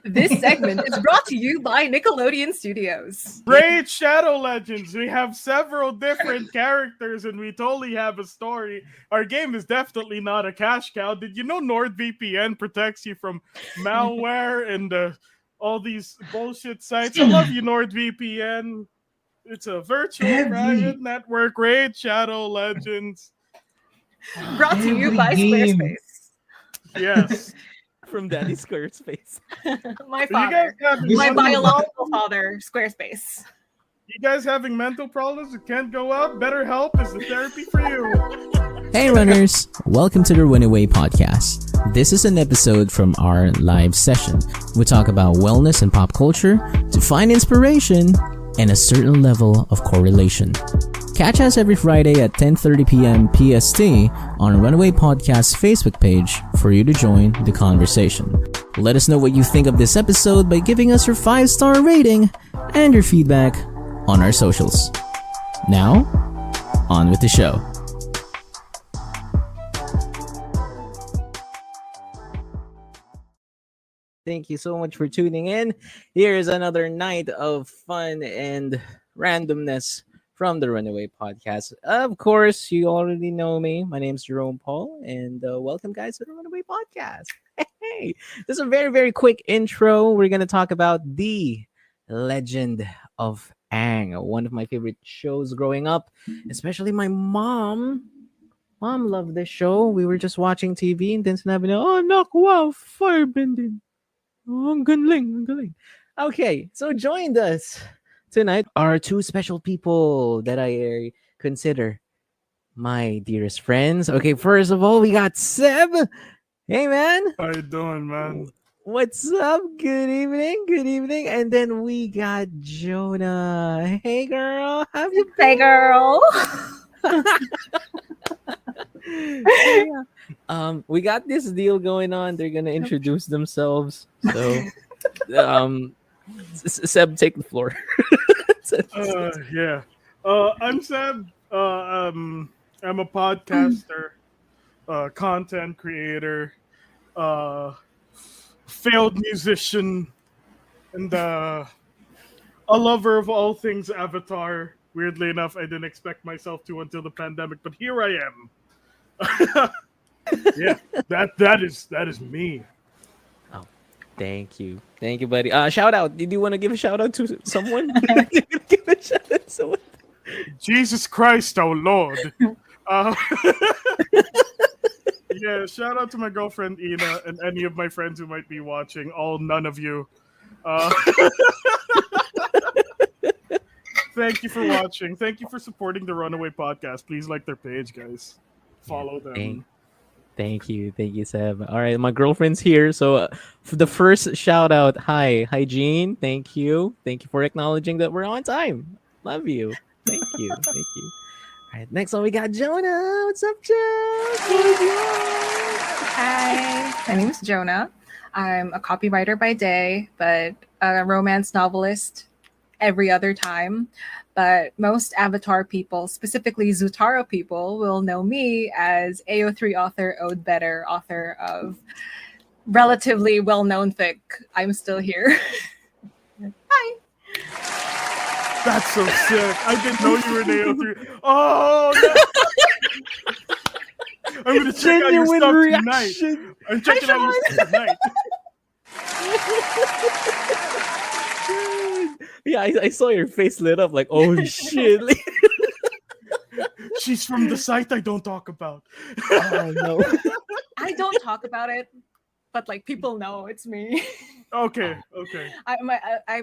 This segment is brought to you by Nickelodeon Studios. Great Shadow Legends. We have several different characters and we totally have a story. Our game is definitely not a cash cow. Did you know NordVPN protects you from malware and all these bullshit sites? I love you, NordVPN. It's a virtual private network. Great Shadow Legends. Brought to you by Squarespace. Yes. From Daddy Squarespace. My father. My biological father, Squarespace. You guys having mental problems that can't go up? BetterHelp is the therapy for you. Hey runners! Welcome to the Runaway Podcast. This is an episode from our live session. We talk about wellness and pop culture to find inspiration and a certain level of correlation. Catch us every Friday at 10:30 p.m. PST on Runaway Podcast's Facebook page for you to join the conversation. Let us know what you think of this episode by giving us your 5-star rating and your feedback on our socials. Now, on with the show. Thank you so much for tuning in. Here's another night of fun and randomness from the Runaway Podcast. Of course, you already know me. My name's Jerome Paul, and welcome, guys, to the Runaway Podcast. Hey, this is a very, very quick intro. We're going to talk about the Legend of Aang, one of my favorite shows growing up, especially my mom. Mom loved this show. We were just watching TV, and then sinabi niya, oh, nak, wow, firebending. Oh, ang galing. Okay, so joined us tonight are two special people that I consider my dearest friends. Okay, first of all, we got Seb. Hey, man. How you doing, man? What's up? Good evening. And then we got Jonnah. Hey, girl. How you been? Hey, girl. We got this deal going on. They're gonna introduce themselves. So, Seb, take the floor. Yeah. I'm Seb. I'm a podcaster, content creator, failed musician, and a lover of all things Avatar. Weirdly enough, I didn't expect myself to until the pandemic, but here I am. Yeah, that is me. Oh, thank you, buddy. Shout out. Did you want to give a shout out to someone? Give a shout out to someone. Jesus Christ, oh Lord. Yeah, shout out to my girlfriend Ina and any of my friends who might be watching. None of you. Thank you for watching. Thank you for supporting the Runaway Podcast. Please like their page, guys. Follow them. Thank you, Seb. All right, my girlfriend's here. So for the first shout out, hi, Jean. Thank you for acknowledging that we're on time. Love you. Thank you. All right, next one we got Jonnah. What's up, Joe? Hi, my name is Jonnah. I'm a copywriter by day, but a romance novelist every other time. But most Avatar people, specifically Zutara people, will know me as AO3 author, Ode Better, author of relatively well-known fic, I'm Still Here. Hi. That's so sick. I didn't know you were an AO3. Oh, no. I'm going to check out your stuff tonight. I'm checking out your stuff tonight. Yeah, I saw your face lit up like, oh shit. She's from the site I don't talk about. Oh no. I don't talk about it, but like people know it's me. Okay.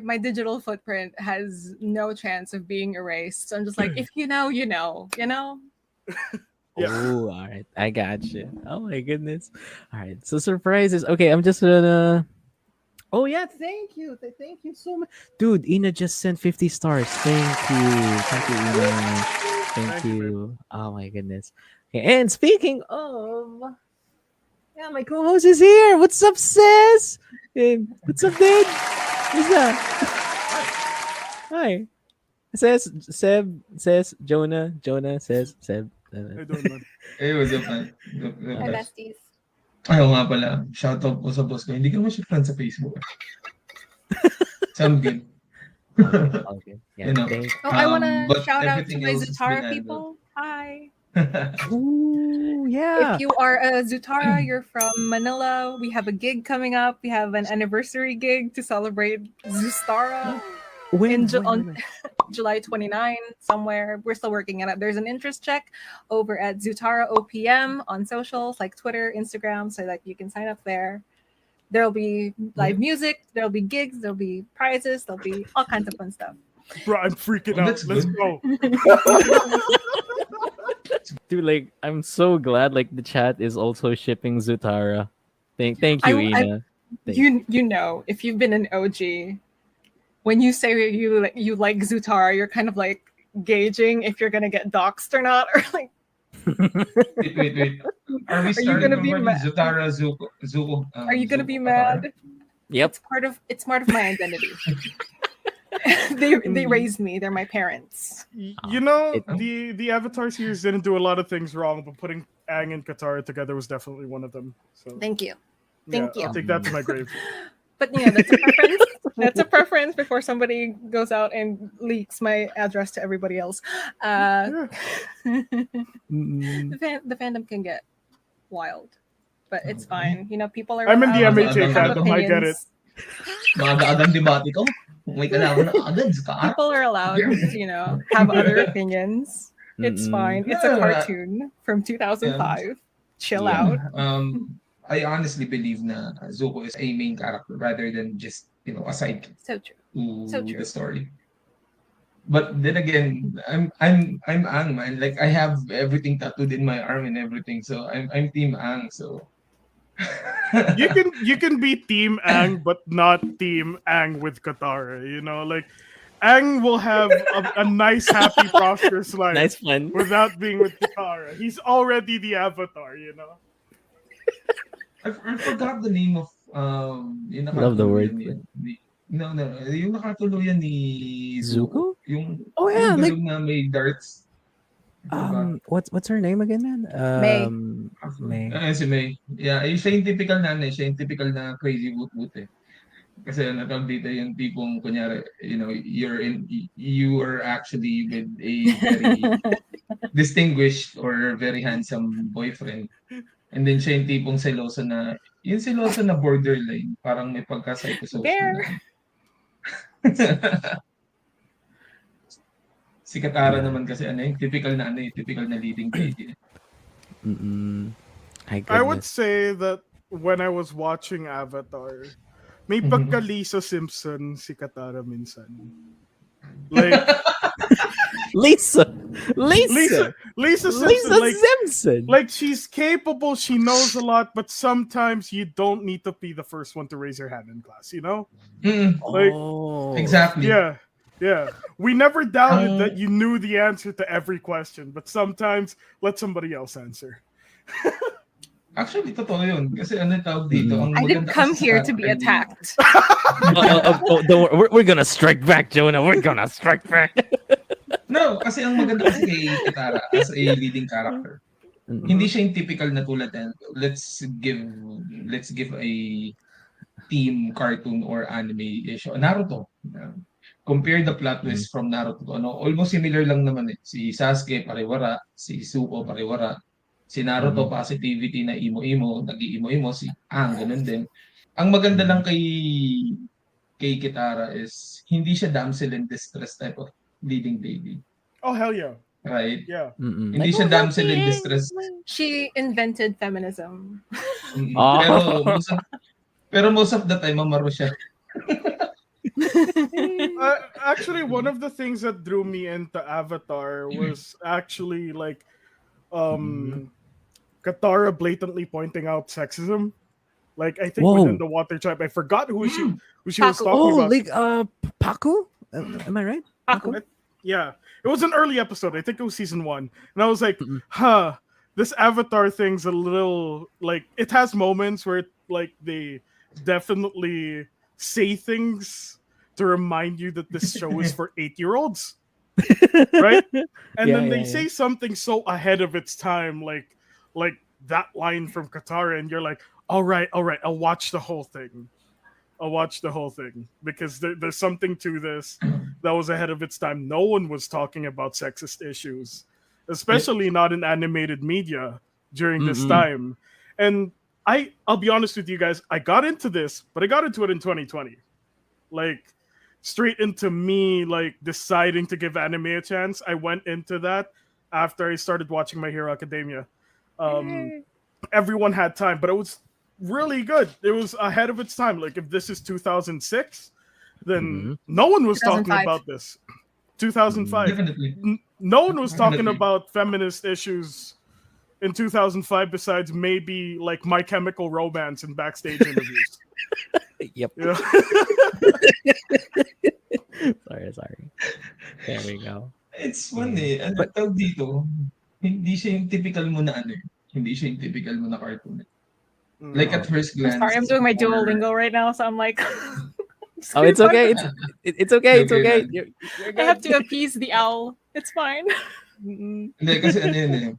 My digital footprint has no chance of being erased. So I'm just like, if you know, you know. Yeah. Oh, all right. I got you. Oh my goodness. All right. So surprises. Okay, I'm just gonna. Oh yeah, thank you so much, dude. Ina just sent 50 stars. Thank you, Ina. Thank you. Oh my goodness. Okay, and speaking of, yeah, my co-host is here. What's up, sis? What's up, dude? What's that? Hi. Says Seb. Says Jonnah. Jonnah says Seb. I don't know. Hey, what's up, man? My besties. Ayaw nga pala. Shoutout po sa boss ko. Hindi ka mo siya friend sa Facebook. Some did. Okay. Yeah. You know. Thank. Oh, I want to But shout out to everything my else has been Zutara handled. people. Hi. Ooh, yeah. If you are a Zutara, you're from Manila, we have a gig coming up. We have an anniversary gig to celebrate Zustara When? on July 29 somewhere. We're still working on it. There's an interest check over at Zutara OPM on socials like Twitter, Instagram, so that you can sign up there. There'll be live music, there'll be gigs, there'll be prizes, there'll be all kinds of fun stuff. Bro, I'm freaking Oh, out. that's Let's good. go. Dude, like I'm so glad like the chat is also shipping Zutara. Thank you, Ina. You know, if you've been an OG, when you say you like Zutara, you're kind of like gauging if you're gonna get doxxed or not, or like Wait. Are we you starting gonna from be where? mad? Zuko, Zuko. Are you gonna Zuko be Katara? mad? Yep. It's part of my identity. They raised me. They're my parents. You know, It- the Avatar series didn't do a lot of things wrong, but putting Aang and Katara together was definitely one of them. So Thank you. yeah, Thank you. I'll take that to my grave. But you know, that's a preference. That's a preference before somebody goes out and leaks my address to everybody else. Yeah. The fandom can get wild, but it's fine. You know, people are I'm in the allowed MHA to have fandom, I get it. opinions. Maaga-agang debate ko. May kalaban na agad. Zuko. People are allowed to, you know, have other opinions. It's fine. It's a Yeah. cartoon from 2005. Chill Yeah. out. I honestly believe na Zuko is a main character rather than just, a sidekick So true. to So true. the story. But then again, I'm Aang, man. Like I have everything tattooed in my arm and everything, so I'm Team Aang. So You can be Team Aang, but not Team Aang with Katara. You know, like Aang will have a nice, happy, prosperous life Nice fun. without being with Katara. He's already the Avatar. You know. I forgot the name of yung Love the word. nakatuluyan no, yung nakatuluyan ni Zuko? Yung Oh yeah, yung like galog na may darts. what's her name again, man? May. May. Si May. Yeah, siya yung typical na siya yung typical na crazy woot eh. Kasi tawag dito yung tipong kunyari, you are actually with a very distinguished or very handsome boyfriend. And then siya yung tipong seloso na borderline, parang may pagka-psychosocial There. na. Si Katara naman kasi typical na leading lady. I would say that when I was watching Avatar, may pagka-Lisa Simpson si Katara minsan. Like Lisa Simpson, like, Simpson. like she's capable, she knows a lot, but sometimes you don't need to be the first one to raise your hand in class, you know? Like, Exactly. yeah. We never doubted that you knew the answer to every question, but sometimes let somebody else answer. Actually, totoo yun. Kasi tawag dito, ang I didn't maganda come kasi sa here to be character attacked. Don't worry, we're gonna strike back, Jonah. We're gonna strike back. No, kasi ang maganda kasi kay Katara as a leading character. Hindi siya yung typical na tulad na let's give a team cartoon or anime issue. Naruto. Compare the plot twist from Naruto to almost similar lang naman eh. Si Sasuke pariwara, si Zuko pariwara, si Naruto positivity na imo-imo, nag-iimo-imo, si Aang ganun din. Ang maganda lang kay Kitara is hindi siya damsel in distress type of leading lady. Oh, hell yeah. Right? Yeah. Hindi siya damsel in distress. She invented feminism. Pero most of the time, mamaro siya. Actually, one of the things that drew me into Avatar was actually like Katara blatantly pointing out sexism. Like I think within the water tribe, I forgot who she was talking about. Like Paco? Am I right? Paco? Yeah, it was an early episode. I think it was season 1, and I was like, this Avatar thing's a little like it has moments where like they definitely say things to remind you that this show is for 8-year-olds, right? And then they say something so ahead of its time, like that line from Katara, and you're like, all right, I'll watch the whole thing. I'll watch the whole thing because there's something to this that was ahead of its time. No one was talking about sexist issues, especially not in animated media during this Mm-mm. time. And I'll be honest with you guys, I got into this, but I got into it in 2020. Like straight into me like deciding to give anime a chance. I went into that after I started watching My Hero Academia. Um, everyone had time, but it was really good. It was ahead of its time. Like if this is 2006, then no one was talking 2005. about this. 2005. Definitely. No one was talking Definitely. about feminist issues in 2005 besides maybe like My Chemical Romance and backstage interviews. Yep. Yeah. Sorry. There we go. It's fun eh. Ano tawag dito? Hindi siya yung typical mo na ano eh. Hindi siya yung typical mo na cartoon. Like at first glance. Sorry, I'm doing my or- Duolingo right now, so I'm like, Oh, it's okay. It's okay. It's Okay, okay. man. You're I have good. to appease the owl. It's fine. Hindi, kasi ano yun eh.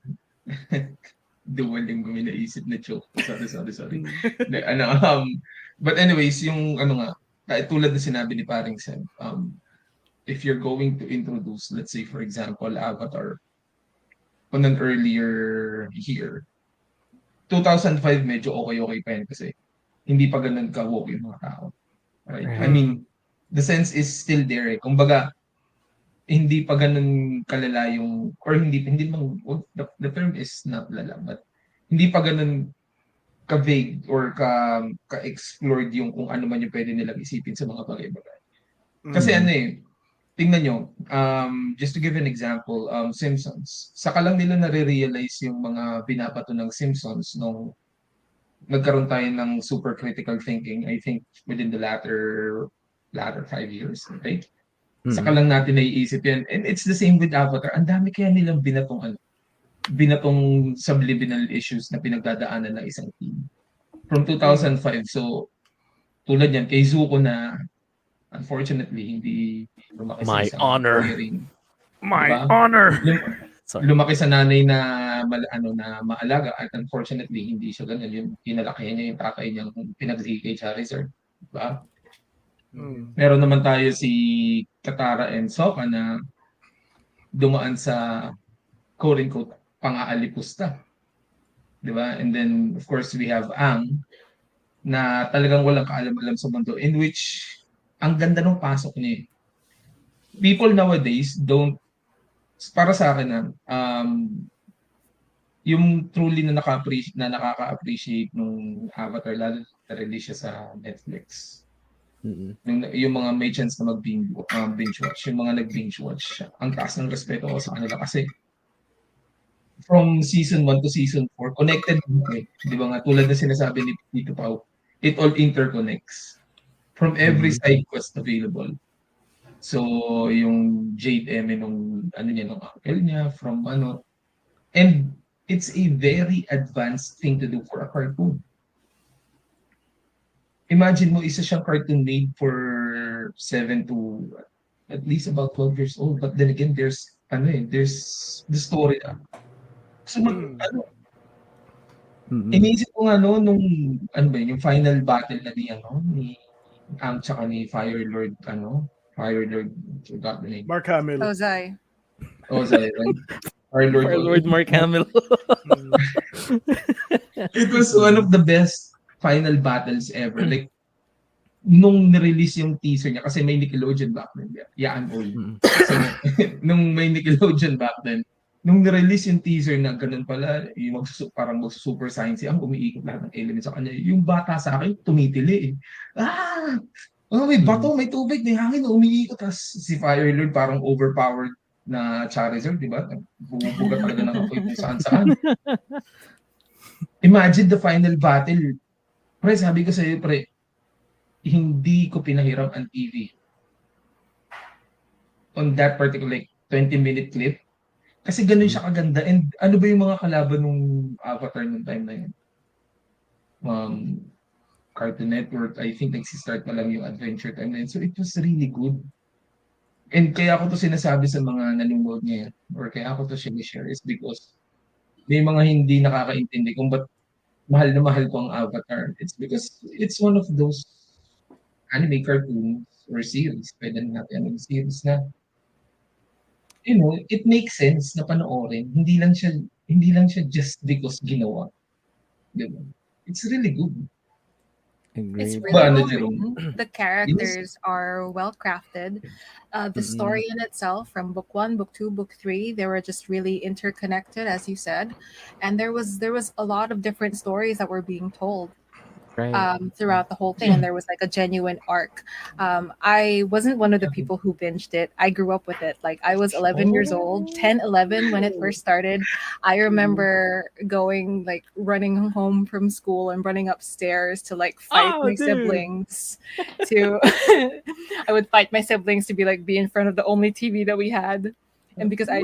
Duwaling ko may naisip na joke. Sorry. Hindi, but anyways, yung ano nga, tulad na sinabi ni Paring Seb, if you're going to introduce, let's say for example, Avatar on an earlier year, 2005 medyo okay pa yan kasi hindi pa ganun ka-woke yung mga tao. Right? I mean, the sense is still there eh. Kumbaga, hindi pa ganun kalala yung, or hindi mang, the term is not lala, but hindi pa ganun ka-vague or ka-explored yung kung ano man yung pwede nilang isipin sa mga bagay-bagay. Kasi ano eh, tingnan nyo, just to give an example, Simpsons. Saka lang nila nare-realize yung mga binabato ng Simpsons nung nagkaroon tayo ng super critical thinking, I think within the latter 5 years, right? Saka lang natin naiisip yan. And it's the same with Avatar. Ang dami kaya nilang binatong subliminal issues na pinagdadaanan ng isang team. From 2005, so tulad yan, kay Zuko na unfortunately hindi lumaki sa My isang honor. caring, My diba? honor. Sorry. Lumaki sa nanay na na maalaga at unfortunately hindi siya ganun. Yung pinalakihan niya yung tatay niyang pinagsigay kay Charizard. Diba? Meron naman tayo si Katara and Sokka na dumaan sa quote-unquote pang-aalipusta. Diba? And then, of course, we have Aang na talagang walang kaalam-alam sa mundo in which ang ganda ng pasok niya. People nowadays don't, para sa akin na, yung truly na nakaka-appreciate nung Avatar, lalo na release siya sa Netflix. Yung mga may chance na mag-binge watch, yung mga nag-binge watch, ang taas ng respeto ko sa kanila kasi from season 1 to season 4, connected eh. Di ba nga, tulad na sinasabi ni Tito Pao, it all interconnects from every side quest available. So, yung Jade Eme nung nung uncle niya, from and it's a very advanced thing to do for a cartoon. Imagine mo, isa siyang cartoon made for 7 to at least about 12 years old. But then again, there's the story. So, iniisip ko nga nung, yung final battle na ni Aang tsaka ni Fire Lord, forgot the name. Mark Hamill. Ozai. Ozai, right? Fire Lord Mark Hamill. It was one of the best final battles ever. Like, nung nirelease yung teaser niya, kasi may Nickelodeon back then. Yeah, I'm old. So, nung may Nickelodeon back then, nung nirelease yung teaser na ganun pala, yung parang super science, ang umiikot lahat ng elements sa kanya. Yung bata sa akin, tumitili eh. May bato, may tubig, may hangin, umiikot. Tapos si Fire Lord parang overpowered na Charizard, di ba? Bumubuga talaga ng apoy kung saan-saan. Imagine the final battle. Pre, sabi ko sa'yo, pre, hindi ko pinahiram ang TV on that particular 20-minute clip. Kasi ganun siya kaganda. And ano ba yung mga kalaban nung Avatar nung time na yun? Cartoon Network, I think nagsistart pa lang yung Adventure Time na yun. So it was really good. And kaya ako to sinasabi sa mga nanonood ngayon, or kaya ako to share is because may mga hindi nakakaintindi kung ba't mahal na mahal ko ang Avatar. It's because it's one of those anime cartoons or series, pwede na natin series na, it makes sense na panoorin. Hindi lang siya just because ginawa. Di ba? It's really good. It's Agreed. really Ba, ano, well Jerome? written. The Yes. characters are well crafted. The story in itself, from book one, book two, book three, they were just really interconnected, as you said, and there was a lot of different stories that were being told Right. throughout the whole thing, and there was like a genuine arc. I wasn't one of the people who binged it. I grew up with it. Like I was 11 years old, 10, 11 when it first started. I remember going like running home from school and running upstairs to like fight Oh, my dude. siblings. To I would fight my siblings to be in front of the only TV that we had. And because I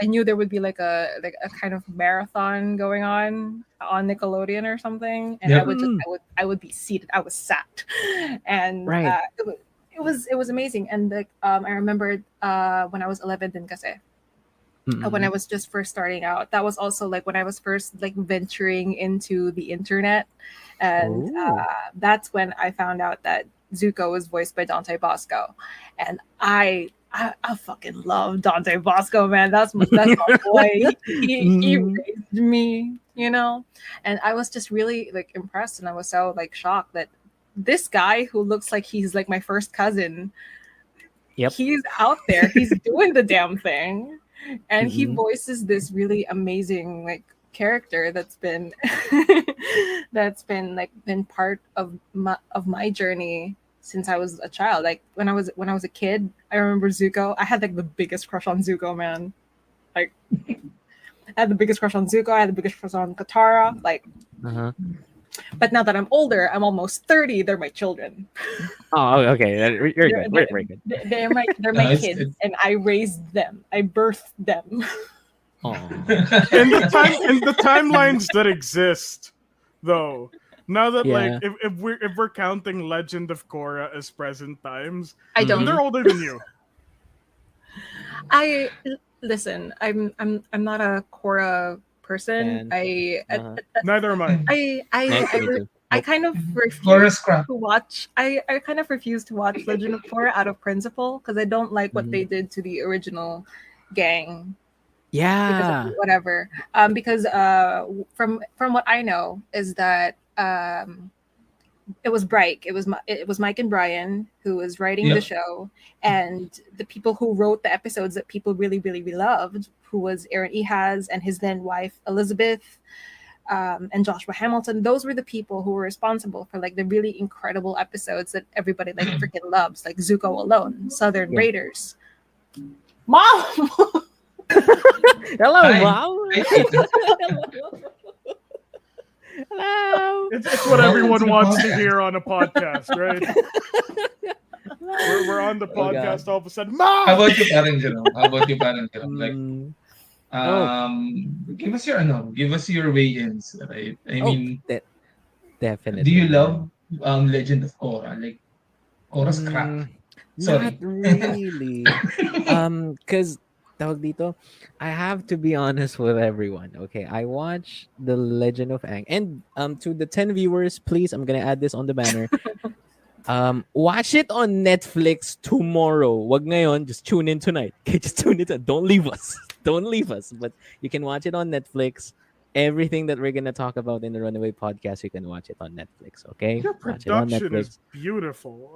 knew there would be like a kind of marathon going on Nickelodeon or something, and Yep. I would be seated. I was sat, and Right. it was amazing. And I remember when I was 11 din kasi, when I was just first starting out. That was also like when I was first like venturing into the internet, and Oh. that's when I found out that Zuko was voiced by Dante Bosco, and I fucking love Dante Bosco, man. That's my boy. He Mhm. raised me, and I was just really like impressed, and I was so like shocked that this guy who looks like he's like my first cousin, Yep. he's out there, he's doing the damn thing, and he Mhm. voices this really amazing like character that's been been part of my journey since I was a child. Like when I was a kid, I remember Zuko. I had like the biggest crush on Zuko, man. Like I had the biggest crush on Zuko. I had the biggest crush on Katara. Like, Uh-huh. but now that I'm older, I'm almost 30. They're my children. Oh, okay. You're They're, good. they're, We're good. they're my It's- kids, it's- and I raised them. I birthed them. Oh. In the timelines that exist, though, now that Yeah. like if we're counting Legend of Korra as present times, I then don't. they're older than you. I listen. I'm not a Korra person. Fan. Uh-huh. Neither am I. Nice to meet you. I kind of Korra refuse scrap. to watch. I kind of refuse to watch Legend of Korra out of principle because I don't like what they did to the original gang. Because Yeah. of whatever. Because from what I know is that it was Bright. It was Mike and Brian who was writing the Yep. show, and the people who wrote the episodes that people really, really, really loved, who was Aaron Ehas and his then wife Elizabeth, and Joshua Hamilton. Those were the people who were responsible for like the really incredible episodes that everybody like freaking loves, like Zuko Alone, Southern Yeah. Raiders. Mom. Hello, Hi. Mom. Hi, Tita. Hello. It's what Welcome everyone to the wants to podcast. hear on a podcast, right? We're on the Oh, God. podcast all of a sudden. How Mom! about you, parang Jerome? How about you, parang Jerome? Like, Mm. give us your weigh-ins, right? I mean, Definitely. do you love Legend of Korra? Like, Korra's crap. Sorry. Not really. Cause tawag dito, I have to be honest with everyone. Okay, I watched The Legend of Aang, and to the 10 viewers, please, I'm gonna add this on the banner. Watch it on Netflix tomorrow. Wag ngayon, just tune in tonight. Okay, just tune in. Don't leave us. Don't leave us. But you can watch it on Netflix. Everything that we're gonna talk about in the Runaway podcast, you can watch it on Netflix. Okay, Your watch it on production is Netflix. beautiful.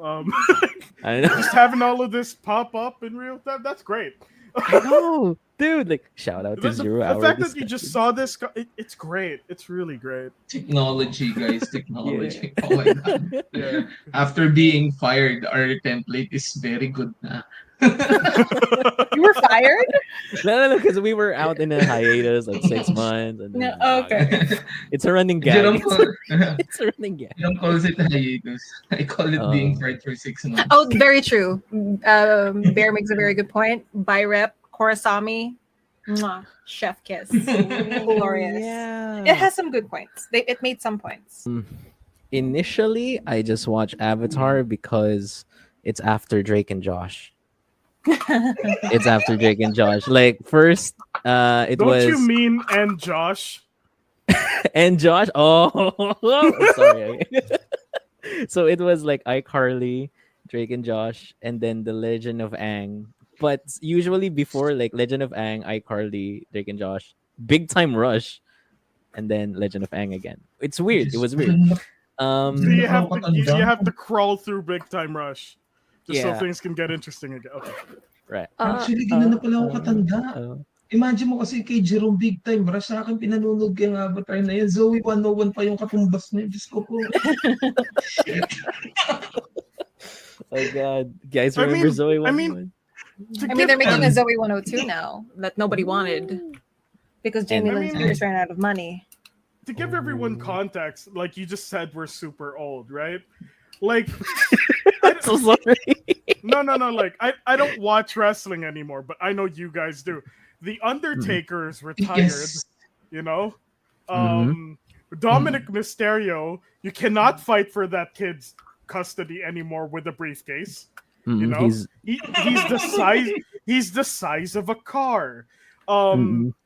I know. Just having all of this pop up in real time, that's great. I know, dude. Like, shout out to The 0 the Hour. fact that you just saw this, it's great. It's really great. Technology, guys. Technology. Oh my God. Yeah. After being fired, our template is very good na. You were fired? No, because we were out in a hiatus like 6 months. And No, then, okay. it's a running gag. Jerome, It's a running gag. Jerome calls it hiatus. I call it being fired for 6 months. Oh, very true. Bear makes a very good point. By rep, Korasami, mwah, chef kiss, glorious. Yeah. It has some good points. It made some points. Initially, I just watched Avatar because it's after Drake and Josh. It's after Drake and Josh. Like first, it Don't was you mean and Josh? and Josh. Oh, I'm sorry. So it was like iCarly, Drake and Josh, and then the Legend of Aang. But usually before like Legend of Aang, iCarly, Drake and Josh, Big Time Rush, and then Legend of Aang again. It's weird. It Diyos was ko, weird. So Ganun you na have to katanda. you have to crawl through Big Time Rush, just so Yeah. things can get interesting again. Okay. Right. Actually, ganun na pala ako katanda. Imagine mo kasi kay Jerome Big Time, Rush sa akin pinanonog yung Avatar na yun. Zoe 101 pa yung katumbas niya. Diyos ko po. Shit. Oh god, guys, I remember mean- Zoe I mean- 101? I mean, they're making a Zoe 102 now that nobody wanted because Jamie And- Lynn I mean- Spears ran out of money. To give everyone context, like you just said, we're super old, right? Like, I'm so sorry. no. Like, I don't watch wrestling anymore, but I know you guys do. The Undertaker's retired. Yes. You know, Dominic Mysterio. You cannot fight for that kid's custody anymore with a briefcase. You know, He's he's the size. He's the size of a car.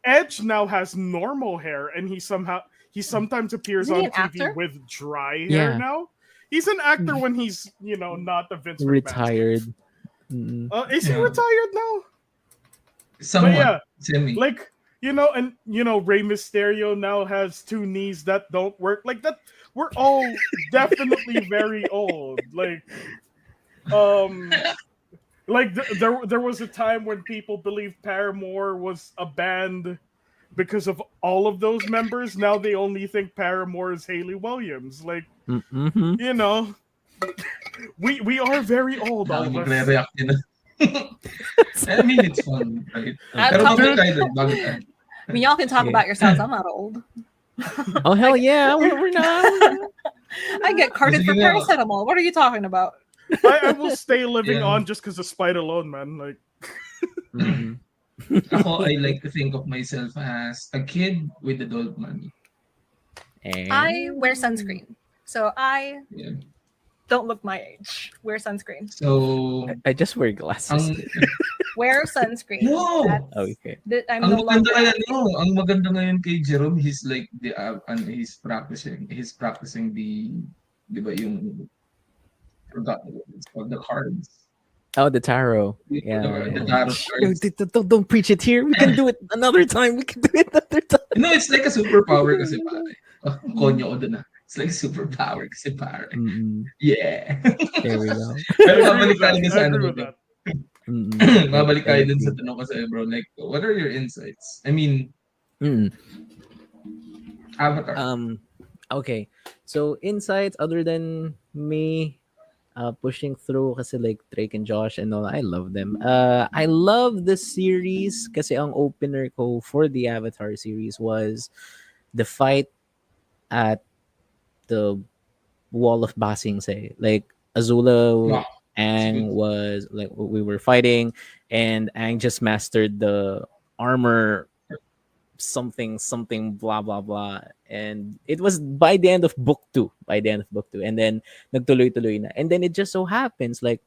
Edge now has normal hair, and he sometimes appears Isn't he on an TV actor? with dry Yeah. hair now. He's an actor when he's not the Vince McMahon. retired. Is he Yeah. retired now? Somewhat. yeah. Semi. Like and Rey Mysterio now has two knees that don't work. Like that, we're all definitely very old. Like there was a time when people believed Paramore was a band because of all of those members. Now they only think Paramore is Hayley Williams. Like, we are very old, all of us. Magre-react yun. I mean, it's fun, right? At Pero top- bago tayo. I mean, y'all can talk Yeah. about yourselves. I'm not old. Oh hell yeah, we're not. I get carded for Sige nga. paracetamol. What are you talking about? I will stay living Yeah. on just because of spite alone, man. Like, Ako, I like to think of myself as a kid with adult money. I wear sunscreen, so I Yeah. don't look my age. Wear sunscreen. So, I just wear glasses. ang, Wear sunscreen. no! Okay. I'm Ang no maganda longer. ang maganda ngayon kay Jerome, he's like he's practicing the, di ba yung, forgot it's called the cards. Oh, the tarot. The Yeah. tarot cards. Don't preach it here. We can do it another time. We can do it another time. No, it's like a superpower kasi pare. Oh, konyo ko dun ah. It's like a superpower kasi pare. Yeah. There we go. Pero I babalik tayo agree dun sa with that. babalik tayo dun sa tanong ko sa'yo, bro. Like, what are your insights? I mean, Avatar. Okay. So insights other than me pushing through kasi like Drake and Josh and all, I love them. I love the series kasi ang opener ko for the Avatar series was the fight at the wall of Ba Sing Se. Like Azula Wow. Aang was like we were fighting and Aang just mastered the armor something blah blah blah, and it was by the end of book 2 and then nagtuloy-tuloy na, and then it just so happens like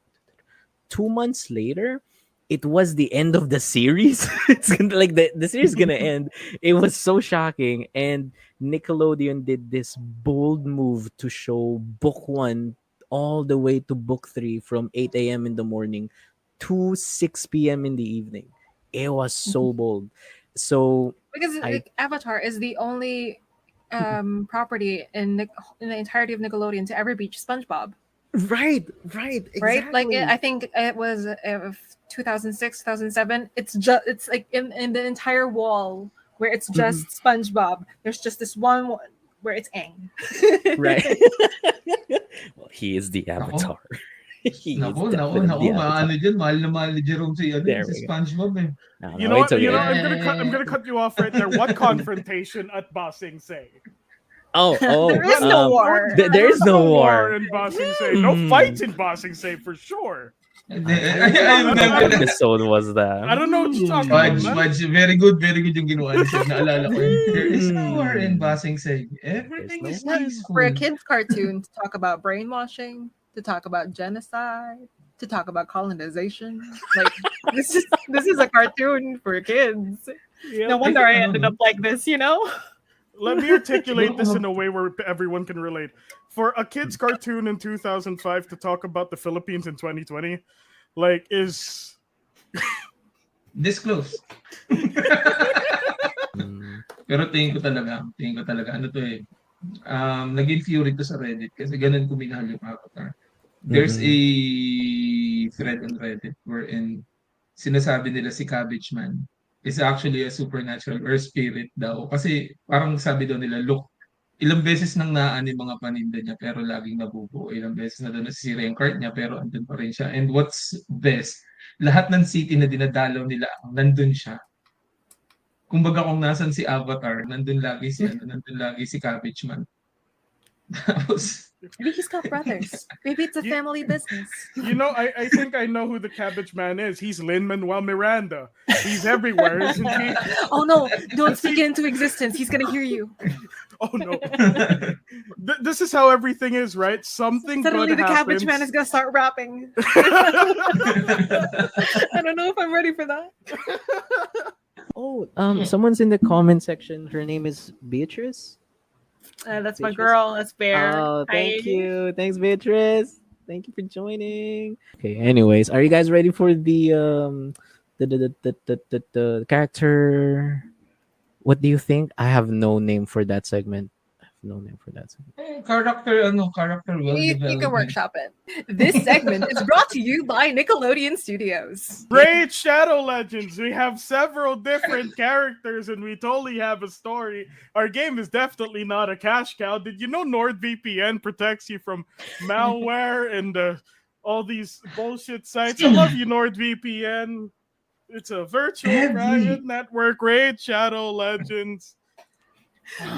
2 months later it was the end of the series. It's gonna, like the series is gonna end. It was so shocking, and Nickelodeon did this bold move to show book 1 all the way to book 3 from 8 a.m. in the morning to 6 p.m. in the evening. It was so bold. So Because like, Avatar is the only property in the entirety of Nickelodeon to ever beat SpongeBob. right, Right? exactly. Like I think it was 2006, 2007. It's like in the entire wall where it's just SpongeBob. There's just this one where it's Aang. right. Well, he is the Avatar. He is Nako, definitely the Avatar. maano dyan, mahal na mahal ni Jerome si There we go. SpongeBob eh. No, You no, know it's what? okay. I'm gonna cut you off right there. What confrontation at Ba Sing Se? Oh, There is no war. There is no war. in Ba Sing Se. No fights in Ba Sing Se for sure. I What remember that. episode was that? I don't know what you're talking about. man. Fudge, very good yung ginawa niya. Naalala ko yun. There is no war in Ba Sing Se. Everything There's is no war. peaceful. For a kids' cartoon to talk about brainwashing, to talk about genocide, to talk about colonization, like this is a cartoon for kids. Yeah. No wonder I ended up like this, you know. let me articulate this in a way where everyone can relate. For a kid's cartoon in 2005 to talk about the Philippines in 2020, like, is Disclose. Pero tingin ko talaga, ano to eh, naging fury to sa Reddit kasi ganun ko minahal yung Avatar. There's a thread on Reddit wherein sinasabi nila si Cabbage Man is actually a supernatural or spirit daw. Kasi parang sabi daw nila, look, ilang beses nang naan yung mga paninda niya pero laging nabubuo. Ilang beses na doon nasisira yung cart niya pero andun pa rin siya. And what's best, lahat ng city na dinadalaw nila, nandun siya. Kumbaga kung nasan si Avatar, nandun lagi si Cabbage Man. Tapos, Maybe he's got brothers. Maybe it's a family business. you know, I think I know who the Cabbage Man is. He's Lin-Manuel Miranda. He's everywhere, isn't he? Oh no! Don't speak it into existence. He's gonna hear you. Oh no. This is how everything is, right? Something Suddenly, good the happens. Cabbage Man is gonna start rapping. I don't know if I'm ready for that. Oh, someone's in the comment section. Her name is Beatrice. That's my Beatrice. girl. That's Bear. Oh, thank Hi. you. Thanks, Beatrice. Thank you for joining. Okay. Anyways, are you guys ready for the character? What do you think? I have no name for that segment. character well You can development. workshop it. This segment is brought to you by Nickelodeon Studios. Great Shadow Legends. We have several different characters and we totally have a story. Our game is definitely not a cash cow. Did you know NordVPN protects you from malware and all these bullshit sites? I love you, NordVPN. It's a virtual Heavy. private network. Great Shadow Legends.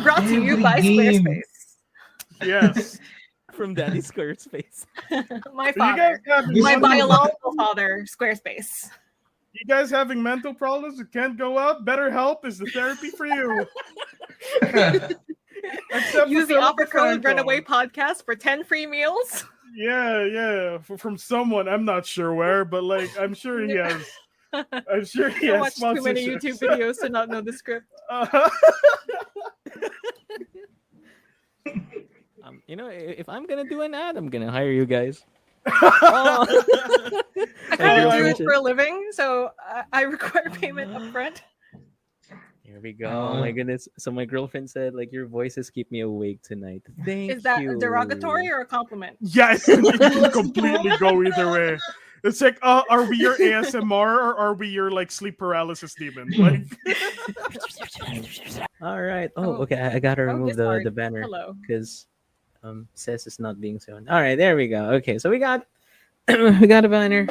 Brought to you Every by game. Squarespace. Yes. From Daddy Squarespace. My Are you guys father. having My mental biological father, Squarespace. You guys having mental problems that can't go out? BetterHelp is the therapy for you. Except Use for the offer Philip code DeFranco. Runaway Podcast for 10 free meals. Yeah, from someone. I'm not sure where, but like I'm sure he has. I'm sure he I has watched too many sponsorships. YouTube videos to not know the script. You know, if I'm gonna do an ad, I'm gonna hire you guys. I kind of Oh, do I it for a living, so I require payment up front. Here we go. Oh my goodness. So my girlfriend said, like, your voices keep me awake tonight. Thank Is that you. derogatory or a compliment? Yeah, it can completely go either way. It's like, are we your ASMR or are we your like sleep paralysis demon? Like, All right. Oh, Oh. okay. I gotta remove Discord. the banner Hello. because says it's not being shown. All right, there we go. Okay, so we got we got a banner.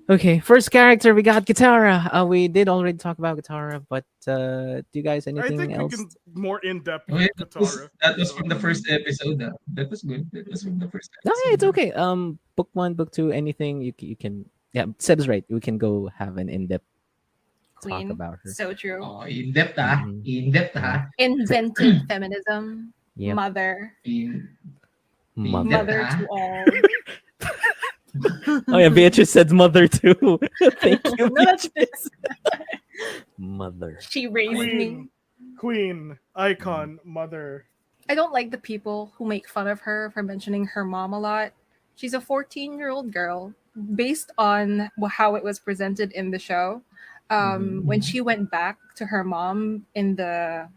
Okay, first character we got Katara. We did already talk about Katara, but do you guys I anything think we else? can more in depth Okay, with Katara. that was from the first episode. That was good. That was from the first No, episode. yeah, it's okay. Book one, book two, anything you can. Yeah, Seb's right. We can go have an in-depth talk Queen. about her. So true. Oh, in-depth ah. Mhm. In-depth ah. Invented feminism. Yep. Mother. Mother. Mother Ah. to all. Oh yeah, Beatrice said mother too. Thank you. No, that's this. Mother. She raised me. Queen, icon, mother. I don't like the people who make fun of her for mentioning her mom a lot. She's a 14-year-old girl. Based on how it was presented in the show, when she went back to her mom in their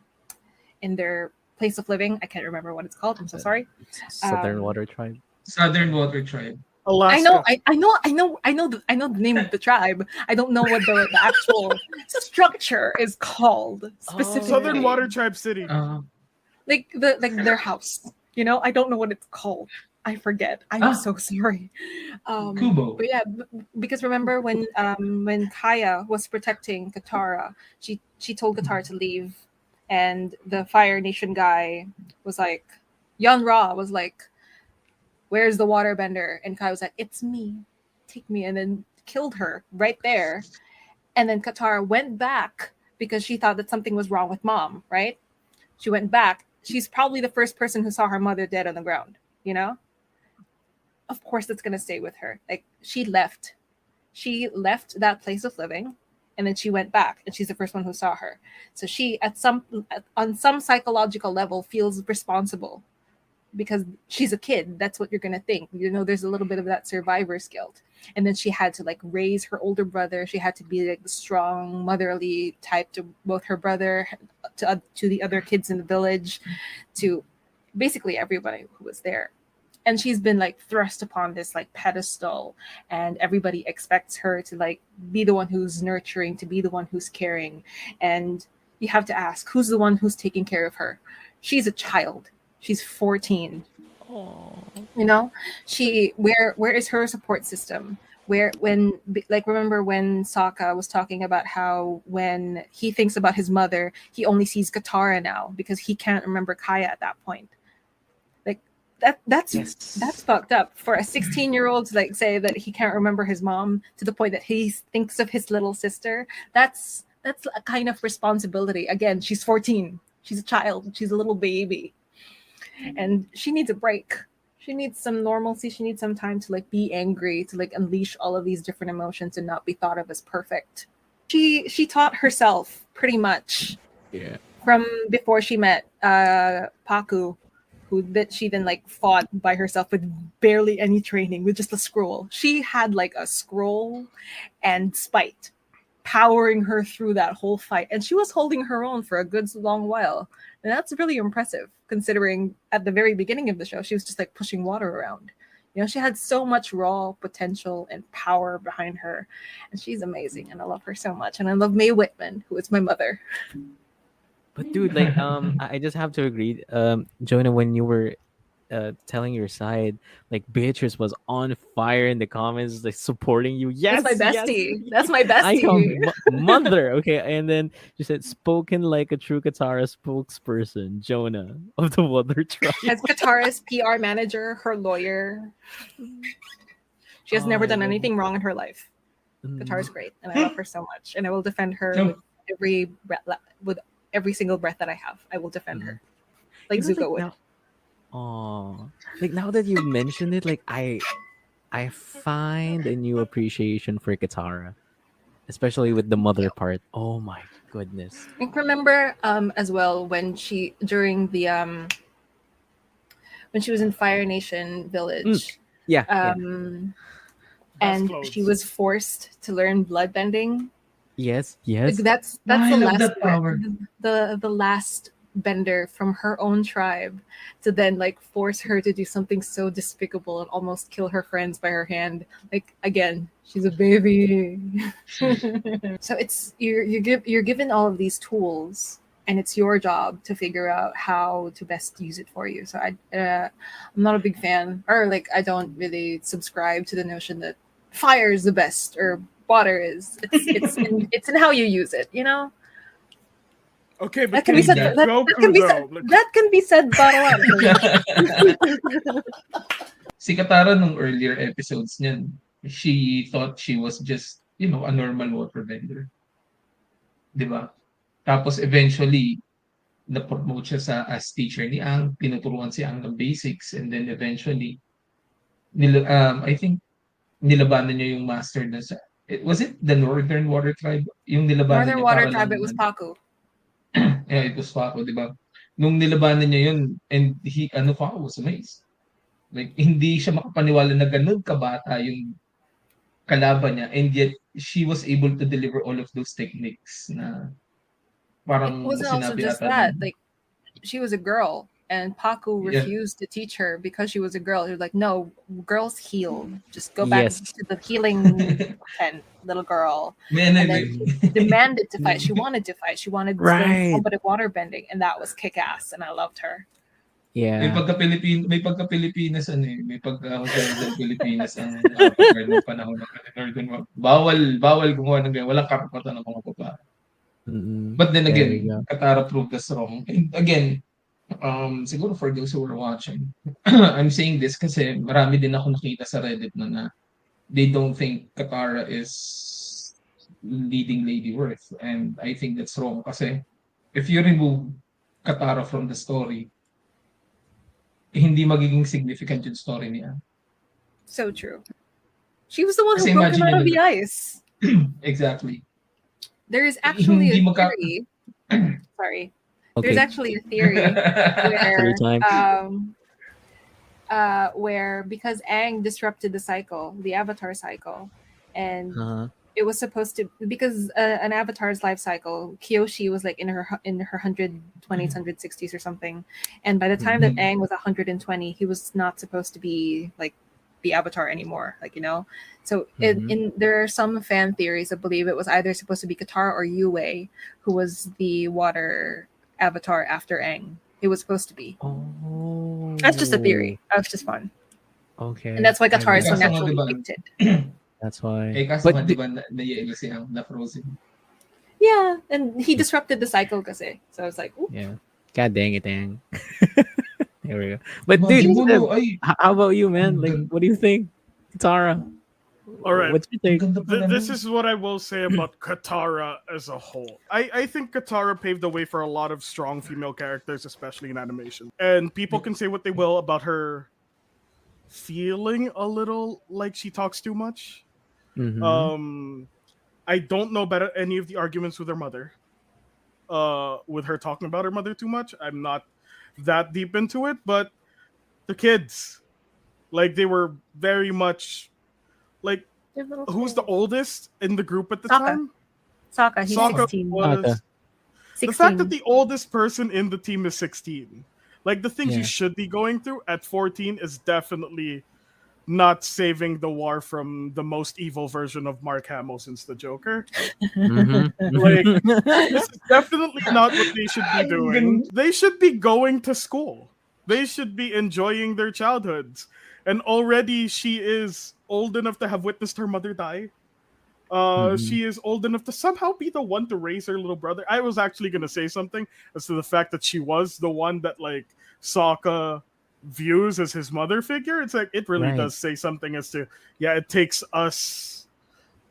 place of living, I can't remember what it's called. I'm so sorry. Southern Water Tribe. Southern Water Tribe. Alaska. I know the name of the tribe. I don't know what the actual structure is called specifically. Southern Water Tribe City. like their house. You know, I don't know what it's called. I forget. I'm so sorry. Kubo. But yeah, because remember when Kaya was protecting Katara, she told Katara to leave, and the Fire Nation guy was like, Yon Ra was like, "Where's the waterbender?" And Kaya was like, "It's me, take me," and then killed her right there. And then Katara went back because she thought that something was wrong with mom. Right? She went back. She's probably the first person who saw her mother dead on the ground. You know. Of course it's going to stay with her. Like she left that place of living and then she went back, and she's the first one who saw her. So she, on some psychological level, feels responsible because she's a kid. That's what you're gonna think. There's a little bit of that survivor's guilt. And then she had to like raise her older brother. She had to be like the strong, motherly type to both her brother, to the other kids in the village, to basically everybody who was there. And she's been like thrust upon this like pedestal, and everybody expects her to like be the one who's nurturing, to be the one who's caring. And you have to ask, who's the one who's taking care of her? She's a child. She's 14. Where is her support system? Remember when Sokka was talking about how when he thinks about his mother, he only sees Katara now because he can't remember Kaya at that point. Like that's fucked up for a 16-year-old to like say that he can't remember his mom to the point that he thinks of his little sister. That's a kind of responsibility. Again, she's 14. She's a child. She's a little baby. And she needs a break. She needs some normalcy. She needs some time to like be angry, to like unleash all of these different emotions and not be thought of as perfect. She taught herself pretty much from before she met Paku, that she then like fought by herself with barely any training, with just a scroll. She had like a scroll and spite powering her through that whole fight, and she was holding her own for a good long while. And that's really impressive, considering at the very beginning of the show, she was just like pushing water around. She had so much raw potential and power behind her. And she's amazing. And I love her so much. And I love Mae Whitman, who is my mother. But dude, like, I just have to agree, Jonah, when you were telling your side, like Beatrice was on fire in the comments, like supporting you. Yes, that's my bestie. Yes. That's my bestie. Mother. Okay, and then she said, "Spoken like a true Katara spokesperson, Jonah of the Water Tribe." As Katara's PR manager, her lawyer, she has never done anything wrong in her life. Katara's great, and I love her so much, and I will defend her with every single breath that I have. I will defend her, like Zuko would. Oh, like now that you mentioned it, like I find a new appreciation for Katara, especially with the mother part. Oh my goodness! I remember as well when she during the when she was in Fire Nation village. And she was forced to learn bloodbending. Yes. Like that's the last power. The last bender from her own tribe to then like force her to do something so despicable and almost kill her friends by her hand. Like again, she's a baby. So it's you're given all of these tools, and it's your job to figure out how to best use it for you. So I'm not a big fan, or like I don't really subscribe to the notion that fire is the best or water is. It's in how you use it, Okay, but that can be said. That can be said. Si Katara nung earlier episodes niyan, she thought she was just, a normal water vendor. 'Di ba? Tapos eventually, na-promote siya as teacher ni Aang, tinuturuan si Aang ng basics, and then eventually, I think, nilabanan niya yung master na sa, was it the Northern Water Tribe? Yung nilabanan Northern Water Tribe, it was Paku. Yeah, it was Paco, di ba? Nung nilabanan niya yun, and Paco was amazed. Like, hindi siya makapaniwala na ganun kabata yung kalaban niya, and yet, she was able to deliver all of those techniques na parang it wasn't also just that. Like, she was a girl, and Paku refused to teach her because she was a girl. He was like, no, girls heal. Just go back to the healing tent, little girl. And then demanded to fight. She wanted to fight. She wanted to learn combative water bending, and that was kick-ass, and I loved her. Yeah. May pagka-Pilipinas may pagka-Hotel Pilipinas ang ng panahon ng Northern. Bawal gumawa ng ganyan. Walang karapatan ng mga babae. But then again, Katara proved us wrong. And again, siguro for those who are watching, I'm saying this kasi marami din ako nakita sa Reddit na they don't think Katara is leading Lady Worth, and I think that's wrong kasi if you remove Katara from the story, hindi magiging significant yung story niya. So true. She was the one who broke him out of the ice. Exactly. There is actually a Hindi magka... theory. Sorry. There's Okay. actually a theory Story where time. where because Aang disrupted the cycle, the Avatar cycle, and Uh-huh. it was supposed to because an Avatar's life cycle, Kyoshi was like in her 120s, 160s or something, and by the time that Aang was 120, he was not supposed to be like the Avatar anymore, like So in there are some fan theories that believe it was either supposed to be Katara or Yue, who was the water Avatar after Aang. It was supposed to be. Oh. That's just a theory. That's just fun. Okay. And that's why I Qatar is so like Kaso nga, naturally di ba? gifted. That's why. Kaso nga, But di ba, naiiyak si Ang na frozen. Yeah, and he disrupted the cycle kasi. So I was like, ooh. yeah. God dang it, dang. There we go. But Imagine dude, mo, Seb, no, ay, how about you, man? ang Like, ganda, what do you think? Tara, All right. what's your ang take? ganda pala This nun. is what I will say about Katara as a whole. I think Katara paved the way for a lot of strong female characters, especially in animation. And people can say what they will about her feeling a little like she talks too much. Mm-hmm. I don't know about any of the arguments with her mother. With her talking about her mother too much. I'm not that deep into it, but the kids, like they were very much like who's the oldest in the group at the Sokka. time? Sokka, he's Sokka 16. was the 16. fact that the oldest person in the team is 16. Like the things you Yeah. should be going through at 14 is definitely not saving the war from the most evil version of Mark Hamill since the Joker. Mm-hmm. Like this is definitely not what they should be Ang doing. ganda. They should be going to school. They should be enjoying their childhoods. And already she is old enough to have witnessed her mother die. She is old enough to somehow be the one to raise her little brother. I was actually gonna say something as to the fact that she was the one that like Sokka views as his mother figure. It's like it really Right. does say something as to it takes us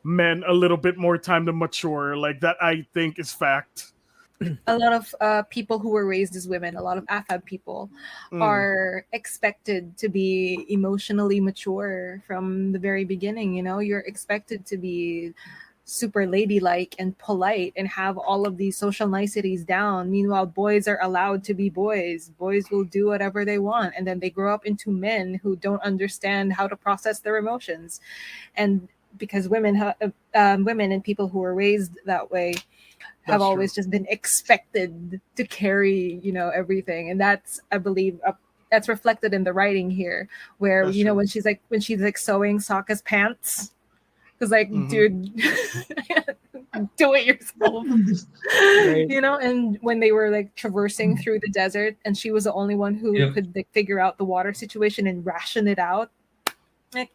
men a little bit more time to mature. Like that I think is fact. A lot of people who were raised as women, a lot of AFAB people, are expected to be emotionally mature from the very beginning. You're expected to be super ladylike and polite and have all of these social niceties down. Meanwhile, boys are allowed to be boys. Boys will do whatever they want, and then they grow up into men who don't understand how to process their emotions. And because women and people who were raised that way have That's always true. just been expected to carry everything, and that's, I believe, that's reflected in the writing here, where That's true. when she's like sewing Sokka's pants, because like, dude, do it yourself. Right. And when they were like traversing through the desert and she was the only one who Yep. could like figure out the water situation and ration it out, like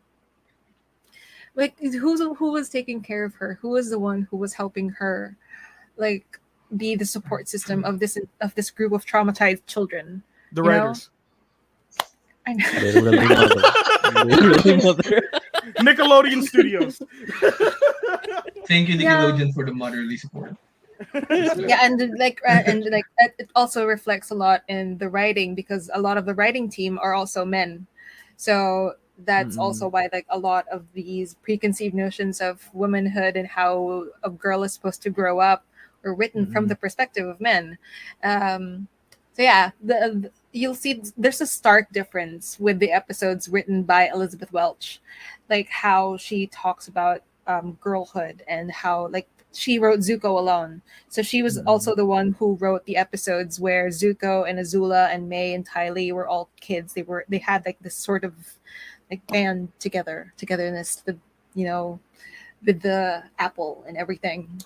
who was taking care of her? Who was the one who was helping her like be the support system of this group of traumatized children? The You know? writers. I know. Literally mother. Literally mother. Nickelodeon Studios. Thank you, Yeah. Nickelodeon, for the motherly support. Yeah, and it also reflects a lot in the writing, because a lot of the writing team are also men, so that's also why like a lot of these preconceived notions of womanhood and how a girl is supposed to grow up were written from the perspective of men. So yeah, you'll see there's a stark difference with the episodes written by Elizabeth Welch, like how she talks about girlhood and how like she wrote Zuko alone. So she was also the one who wrote the episodes where Zuko and Azula and May and Tylee were all kids. They had like this sort of like band togetherness, with the apple and everything.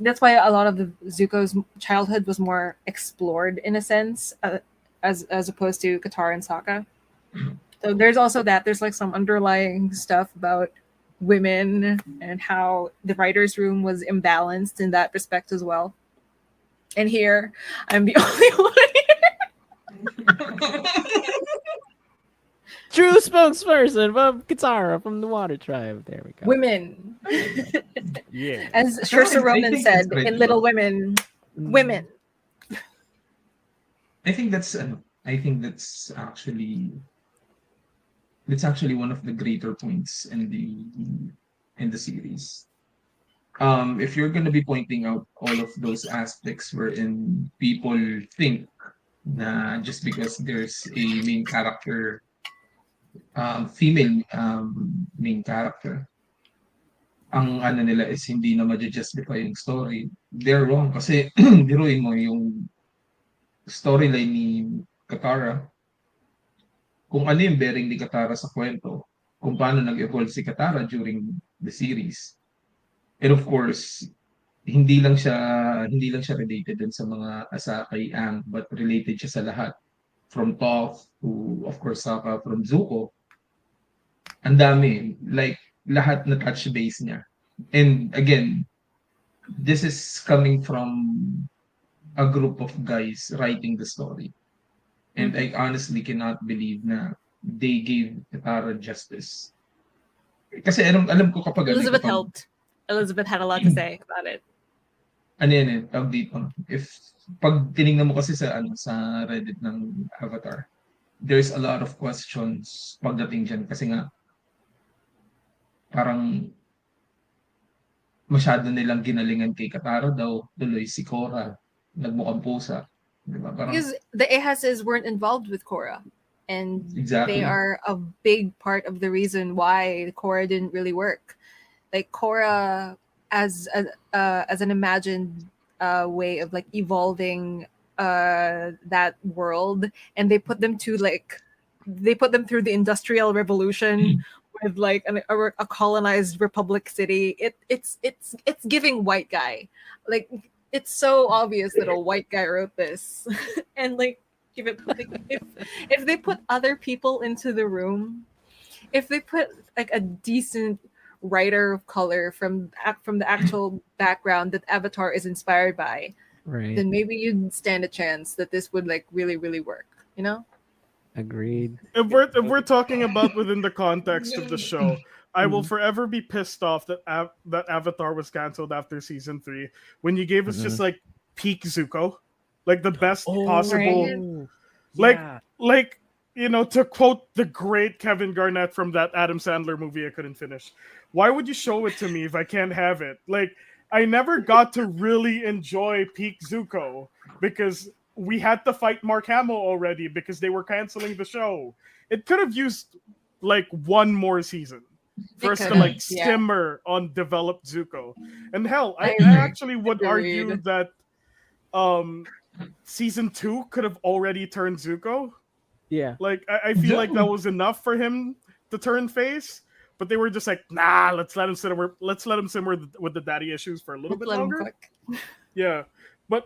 That's why a lot of the Zuko's childhood was more explored in a sense, as opposed to Katara and Sokka. So there's also that. There's like some underlying stuff about women and how the writers' room was imbalanced in that respect as well. And here, I'm the only one. True spokesperson from Katara from the Water Tribe. There we go. Women. Yeah. As I Saoirse Ronan think said that's right. in Little Women, women. I think that's actually one of the greater points in the series. if you're gonna be pointing out all of those aspects wherein people think na just because there's a main character, female main character, ang ano nila is hindi na ma-justify yung story. They're wrong kasi biruin mo yung storyline ni Katara, kung ano yung bearing ni Katara sa kwento, kung paano nag-evolve si Katara during the series. And of course, hindi lang siya related dun sa mga kay Aang, but related siya sa lahat. From Toph to, of course, Sokka, from Zuko. Ang dami. Like, lahat na touch base niya. And again, this is coming from a group of guys writing the story. And I honestly cannot believe na they gave Katara justice. Kasi alam ko kapag Elizabeth helped. Elizabeth had a lot to say about it. Ano yan tawag dito. If pag tinignan mo kasi sa Reddit ng Avatar, there's a lot of questions pagdating dyan kasi nga parang masyado nilang ginalingan kay Katara daw, tuloy si Korra nagmukhang pusa. Diba? Parang, Because the Ehases weren't involved with Korra. And exactly. they are a big part of the reason why Korra didn't really work. Like Korra as an imagined way of like evolving that world, and they put them through the Industrial Revolution with like a colonized republic city. It's giving white guy. Like it's so obvious that a white guy wrote this, and like if they put other people into the room, if they put like a decent writer of color from the actual background that Avatar is inspired by, Right. then maybe you'd stand a chance that this would like really, really work, you know? Agreed. If we're talking about within the context of the show, I will forever be pissed off that that Avatar was canceled after season 3 when you gave us just like peak Zuko, like the best possible, like you know, to quote the great Kevin Garnett from that Adam Sandler movie I couldn't finish. Why would you show it to me if I can't have it? Like, I never got to really enjoy peak Zuko because we had to fight Mark Hamill already because they were canceling the show. It could have used like one more season for us to like simmer on developed Zuko. And hell, I actually would argue that season 2 could have already turned Zuko. Yeah. Like I feel like that was enough for him to turn face, but they were just like, nah, let's let him simmer with the daddy issues for a little bit longer. Yeah. But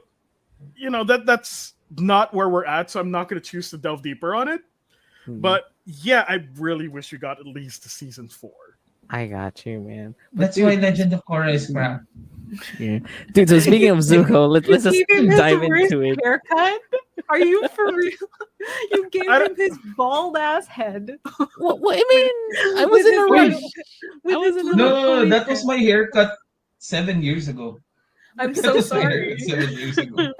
you know, that's not where we're at, so I'm not going to choose to delve deeper on it. But yeah, I really wish we got at least to season 4. I got you, man. That's why Legend of Korra is crap. Yeah. Dude, so speaking of Zuko, let's just dive into it. Haircut? Are you for real? You gave him his bald ass head. What I mean, I was in a rush. No, that was my haircut 7 years ago. I'm so sorry. 7 years ago.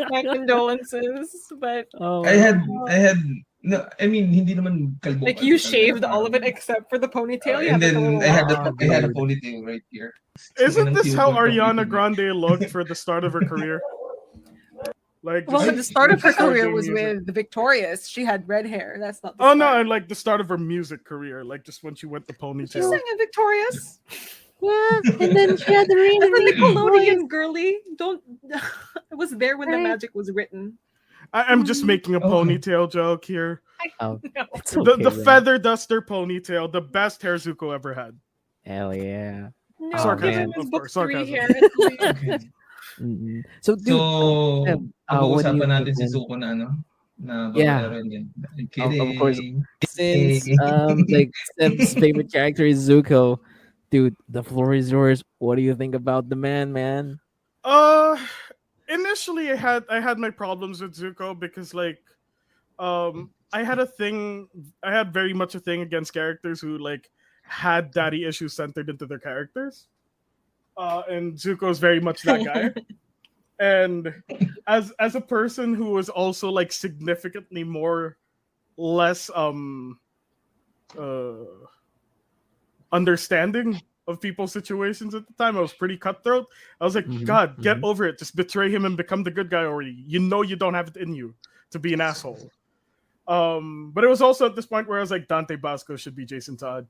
My condolences, but I had no. I mean, hindi naman kalbo. like you shaved all of it except for the ponytail. And then I had a ponytail right here. Isn't this how Ariana Grande looked for the start of her career? Like, well, the start of her career was with the Victorious. She had red hair. That's not. Oh no, and like the start of her music career, like just when she went the ponytail. She sang in Victorious. Yeah, and then she had the really, And then really Nickelodeon girly. Don't. I was there when the magic was written. I'm just making a ponytail joke here. Oh, it's The okay, man. feather duster ponytail, the best hair Zuko ever had. Hell yeah. No, Sarcasm, it was of book course, 3 sarcasm. hair. Mm-mm. So, dude, So, what do pag-uusapan you natin si think Zuko na na Yeah. babaero yan. Of course. since like Seb's favorite character is Zuko, dude, the floor is yours. What do you think about the man? Initially I had my problems with Zuko because like I had very much a thing against characters who like had daddy issues centered into their characters. And Zuko is very much that guy. And as a person who was also like significantly less understanding of people's situations at the time. I was pretty cutthroat. I was like, God, get over it. Just betray him and become the good guy already. You know you don't have it in you to be an asshole. But it was also at this point where I was like, Dante Basco should be Jason Todd.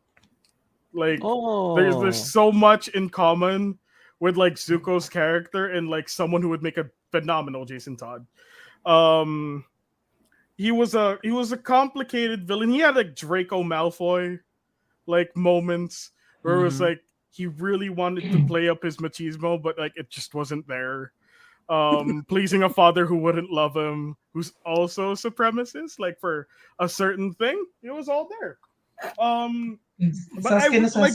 Like, there's so much in common with like Zuko's character and like someone who would make a phenomenal Jason Todd. He was a complicated villain. He had like Draco Malfoy like moments where it was like he really wanted to play up his machismo, but like it just wasn't there. Pleasing a father who wouldn't love him, who's also a supremacist, like for a certain thing, it was all there. But I was like,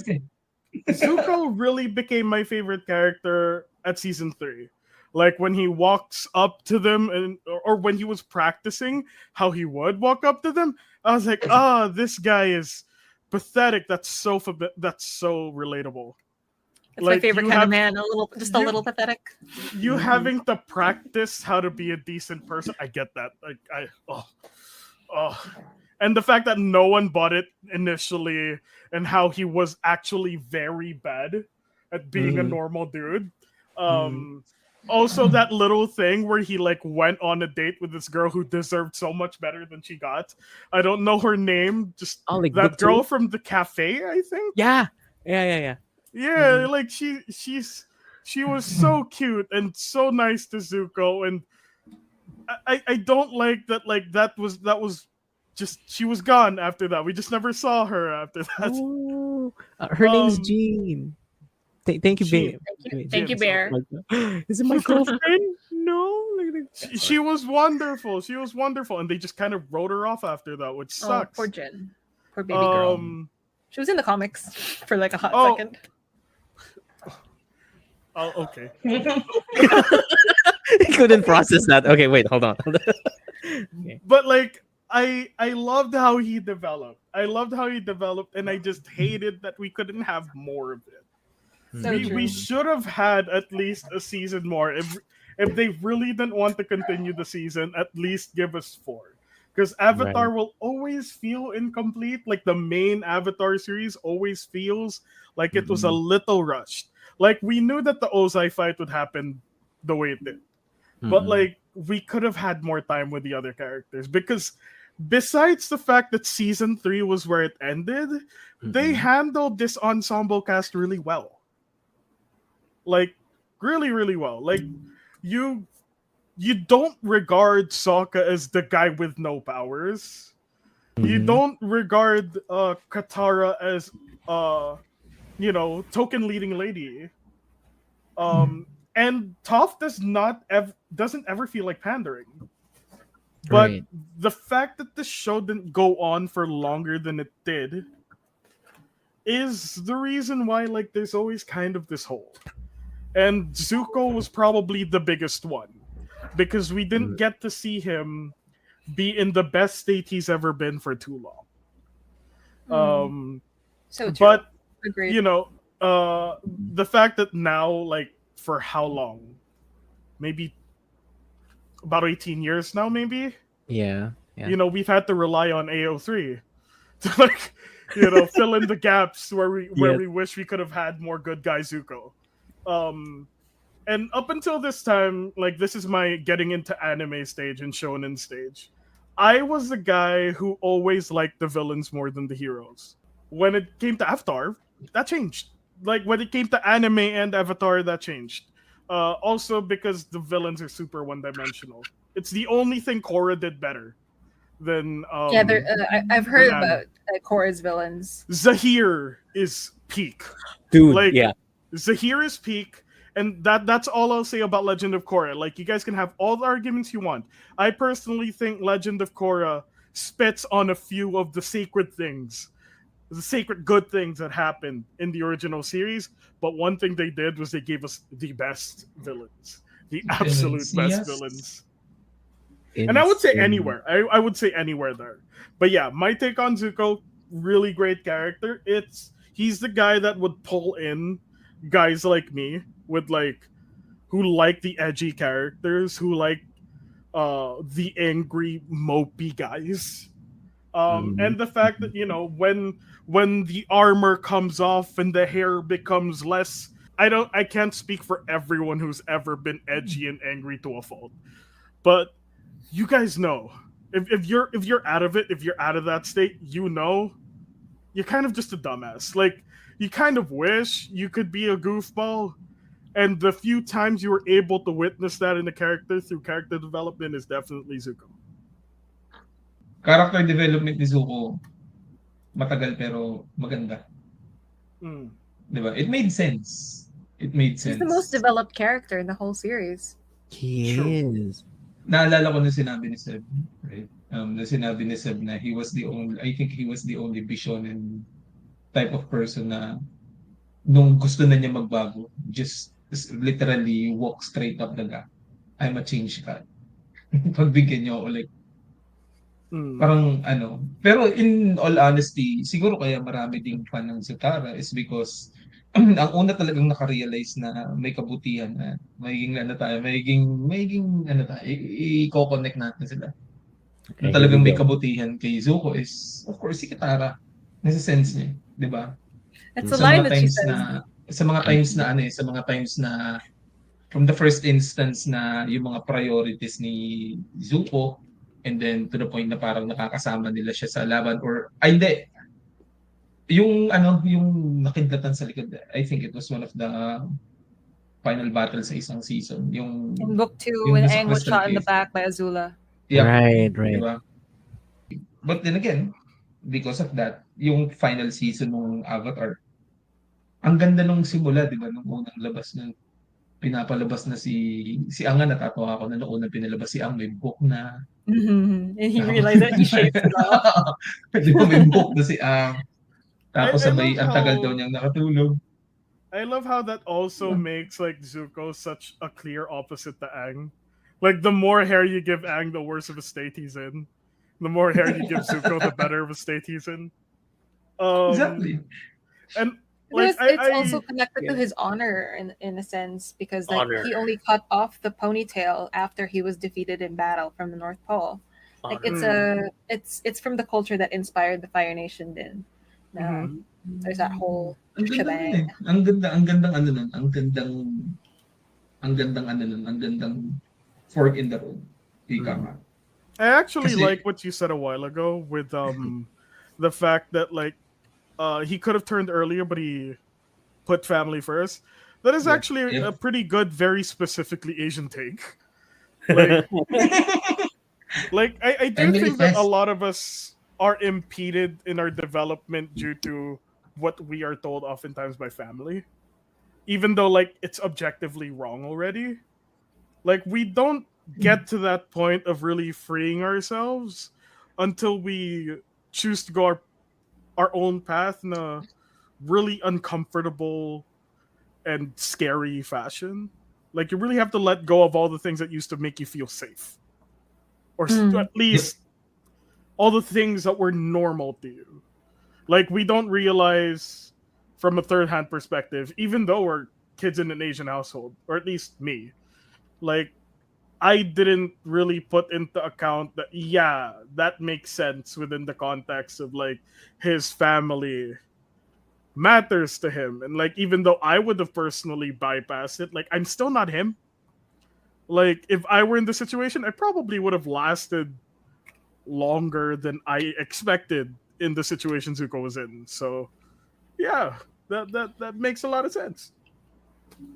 Zuko really became my favorite character at season 3. Like when he walks up to them or when he was practicing how he would walk up to them, I was like, this guy is pathetic. That's so relatable. It's my favorite kind of man. A little pathetic. You having to practice how to be a decent person, I get that. Like and the fact that no one bought it initially, and how he was actually very bad at being a normal dude. Also, that little thing where he like went on a date with this girl who deserved so much better than she got. I don't know her name. Just that girl from the cafe, I think. Yeah. Yeah, like she was so cute and so nice to Zuko, and I don't like that. Like that was just she was gone after that. We just never saw her after that. Ooh, her name's Jean. Thank you, babe. Thank you, Bear. Is it my girlfriend? No. She was wonderful. She was wonderful, and they just kind of wrote her off after that, which sucks. Poor Jen. Poor baby girl. She was in the comics for like a hot second. Oh, okay. He couldn't process that. Okay, wait, hold on. Okay. But like, I loved how he developed. And I just hated that we couldn't have more of it. So we should have had at least a season more. If they really didn't want to continue the season, at least give us 4. Because Avatar will always feel incomplete. Like the main Avatar series always feels like it was a little rushed. Like we knew that the Ozai fight would happen the way it did. But like we could have had more time with the other characters. Because besides the fact that season 3 was where it ended, they handled this ensemble cast really well. Like really, really well. Like you don't regard Sokka as the guy with no powers. You don't regard Katara as token leading lady. And Toph doesn't ever feel like pandering. But the fact that the show didn't go on for longer than it did is the reason why like there's always kind of this hole. And Zuko was probably the biggest one. Because we didn't get to see him be in the best state he's ever been for too long. So true. But agreed. The fact that now, like, for how long? Maybe about 18 years now, maybe? Yeah. We've had to rely on AO3 to like, fill in the gaps where we wish we could have had more good guy Zuko. And up until this time, like this is my getting into anime stage and shonen stage. I was the guy who always liked the villains more than the heroes. When it came to Avatar, that changed. Like when it came to anime and Avatar, that changed. Also because the villains are super one-dimensional. It's the only thing Korra did better than I've heard about Korra's villains. Zahir is peak. Dude, yeah. Zahir is peak. And that's all I'll say about Legend of Korra. Like, you guys can have all the arguments you want. I personally think Legend of Korra spits on a few of the sacred things, the sacred good things that happened in the original series. But one thing they did was they gave us the best villains, the absolute best villains. And I would say anywhere. I would say anywhere there. But yeah, my take on Zuko, really great character. He's the guy that would pull in guys like me who like the edgy characters, who like the angry mopey guys. And the fact that when the armor comes off and the hair becomes less. I can't speak for everyone who's ever been edgy and angry to a fault, but you guys know if you're out of it, if you're out of that state, you're kind of just a dumbass. Like, you kind of wish you could be a goofball, and the few times you were able to witness that in a character through character development is definitely Zuko. Character development ni Zuko, matagal pero maganda. Diba? It made sense. It made sense. He's the most developed character in the whole series. He is. Naalala ko na sinabi ni Seb, right? Na sinabi ni Seb na I think he was the only Bishonen type of person na nung gusto na niya magbago, just literally walk straight up daga. I'm a change guy. Pagbigyan niyo ako, like, parang pero in all honesty, siguro kaya marami ding fan ng Zutara is because ang una talagang nakarealize na may kabutihan na magiging i-connect natin sila. Na talagang may kabutihan kay Zuko is, of course, si Katara. Nasa sense niya, di ba? That's a line that she says. Sa mga times na from the first instance na yung mga priorities ni Zuko, and then to the point na parang nakakasama nila siya sa laban, or hindi, yung nakidlatan sa likod, I think it was one of the final battles sa isang season, yung in book 2 when Aang was shot in the back by Azula. Yeah, Right. diba? But then again, because of that, yung final season ng Avatar, ang ganda nung simula, di ba? Nung unang labas na pinapalabas na si Aang, natatawa ako na noong unang pinalabas si Aang, may book na. And he realized that he shaved it off. Di ba, may book na si Aang. Tapos sabay, ang tagal daw niyang nakatulog. I love how that also makes like Zuko such a clear opposite to Aang. Like, the more hair you give Aang, the worse of a state he's in. The more hair you give Zuko, the better of a state he's in. Exactly. And like, it's also connected to his honor in a sense, because like he only cut off the ponytail after he was defeated in battle from the North Pole. Like, it's from the culture that inspired the Fire Nation din. There's that whole shebang. Ang gandang fork in the road. I actually like what you said a while ago with the fact that like he could have turned earlier, but he put family first. That is actually a pretty good, very specifically Asian take. Like, like I do think that a lot of us are impeded in our development due to what we are told oftentimes by family, even though like it's objectively wrong already. Like, we don't get to that point of really freeing ourselves until we choose to go our own path in a really uncomfortable and scary fashion. Like, you really have to let go of all the things that used to make you feel safe, or at least all the things that were normal to you. Like, we don't realize from a third-hand perspective, even though we're kids in an Asian household, or at least me, like, I didn't really put into account that, that makes sense within the context of, like, his family matters to him. And, like, even though I would have personally bypassed it, like, I'm still not him. Like, if I were in the situation, I probably would have lasted longer than I expected in the situation Zuko was in. So, yeah, that makes a lot of sense.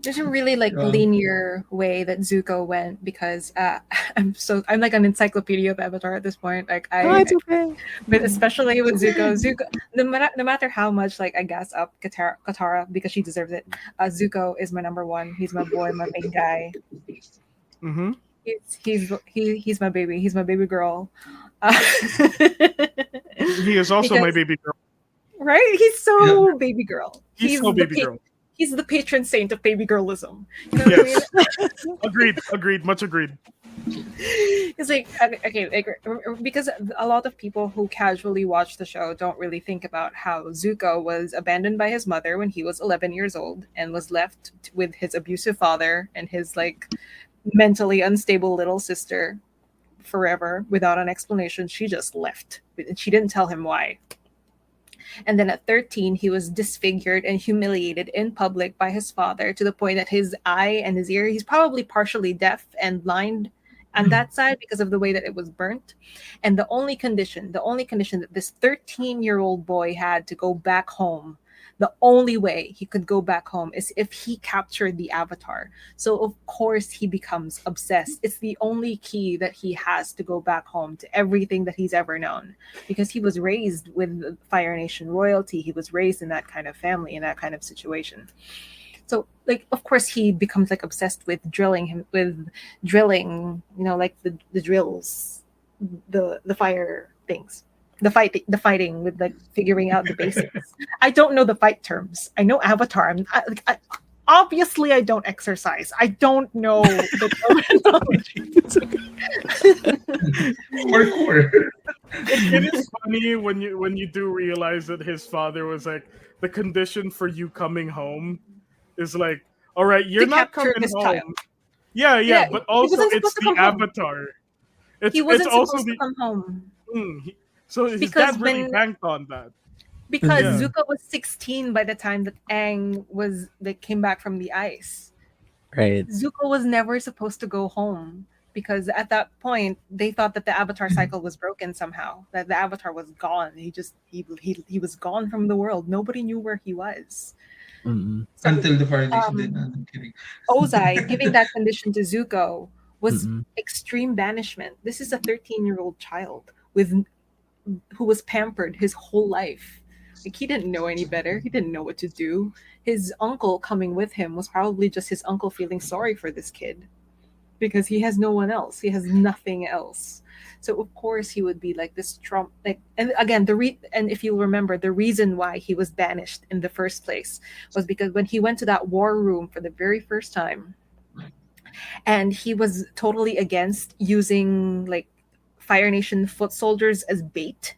There's a really like linear way that Zuko went, because I'm like an encyclopedia of Avatar at this point. Like, it's okay. But especially with Zuko, no matter how much like I gas up Katara because she deserves it, Zuko is my number one. He's my boy, my main guy. Mm-hmm. He's my baby. He's my baby girl. He is also my baby girl. Right? He's so baby girl. He's so baby girl. He's the patron saint of baby girlism. You know what I mean? Agreed, much agreed. It's like, okay, like, because a lot of people who casually watch the show don't really think about how Zuko was abandoned by his mother when he was 11 years old and was left with his abusive father and his like mentally unstable little sister forever without an explanation. She just left. She didn't tell him why. And then at 13, he was disfigured and humiliated in public by his father to the point that his eye and his ear, he's probably partially deaf and blind on that side because of the way that it was burnt. And the only condition that this 13-year-old boy had to go back home, the only way he could go back home is if he captured the Avatar. So of course he becomes obsessed. It's the only key that he has to go back home to everything that he's ever known, because he was raised with Fire Nation royalty. He was raised in that kind of family, in that kind of situation. So like, of course he becomes like obsessed with drilling, like the drills, the fire things. The fighting with like figuring out the basics. I don't know the fight terms. I know Avatar. Obviously I don't exercise. I don't know the terminology. Parkour. It is funny when you do realize that his father was like, the condition for you coming home is like, all right, you're To not capture coming his home. child. Yeah, but he also wasn't it's supposed to the come home. Avatar. He wasn't it's also supposed the to come home so his because dad really when- banked on that. because Yeah. Zuko was 16 by the time that Aang came back from the ice. Right. Zuko was never supposed to go home because at that point they thought that the Avatar cycle was broken somehow. That the Avatar was gone. He was gone from the world. Nobody knew where he was. Mm-mm. So, Until the Fire Nation did. I'm kidding. Ozai giving that condition to Zuko was Mm-mm. extreme banishment. This is a 13-year-old child who was pampered his whole life. Like, he didn't know any better. He didn't know what to do. His uncle coming with him was probably just his uncle feeling sorry for this kid because he has no one else. He has nothing else. So of course he would be like this Trump. And again, and if you'll remember, the reason why he was banished in the first place was because when he went to that war room for the very first time, and he was totally against using like Fire Nation foot soldiers as bait.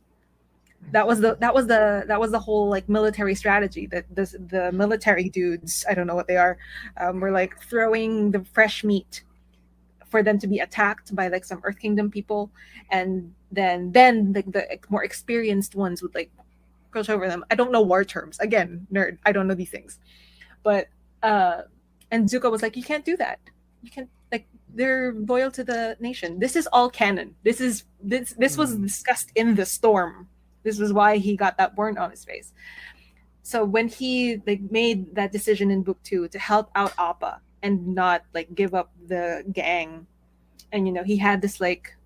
That was the whole like military strategy that the military dudes, I don't know what they are, were like throwing the fresh meat for them to be attacked by like some Earth Kingdom people, and then the more experienced ones would like crush over them. I don't know war terms. Again, nerd. I don't know these things, but and Zuko was like, you can't do that. You can't, like, they're loyal to the nation. This is all canon. This was discussed in the storm. This was why he got that burn on his face. So when he like made that decision in book 2 to help out Appa and not like give up the gang, and he had this like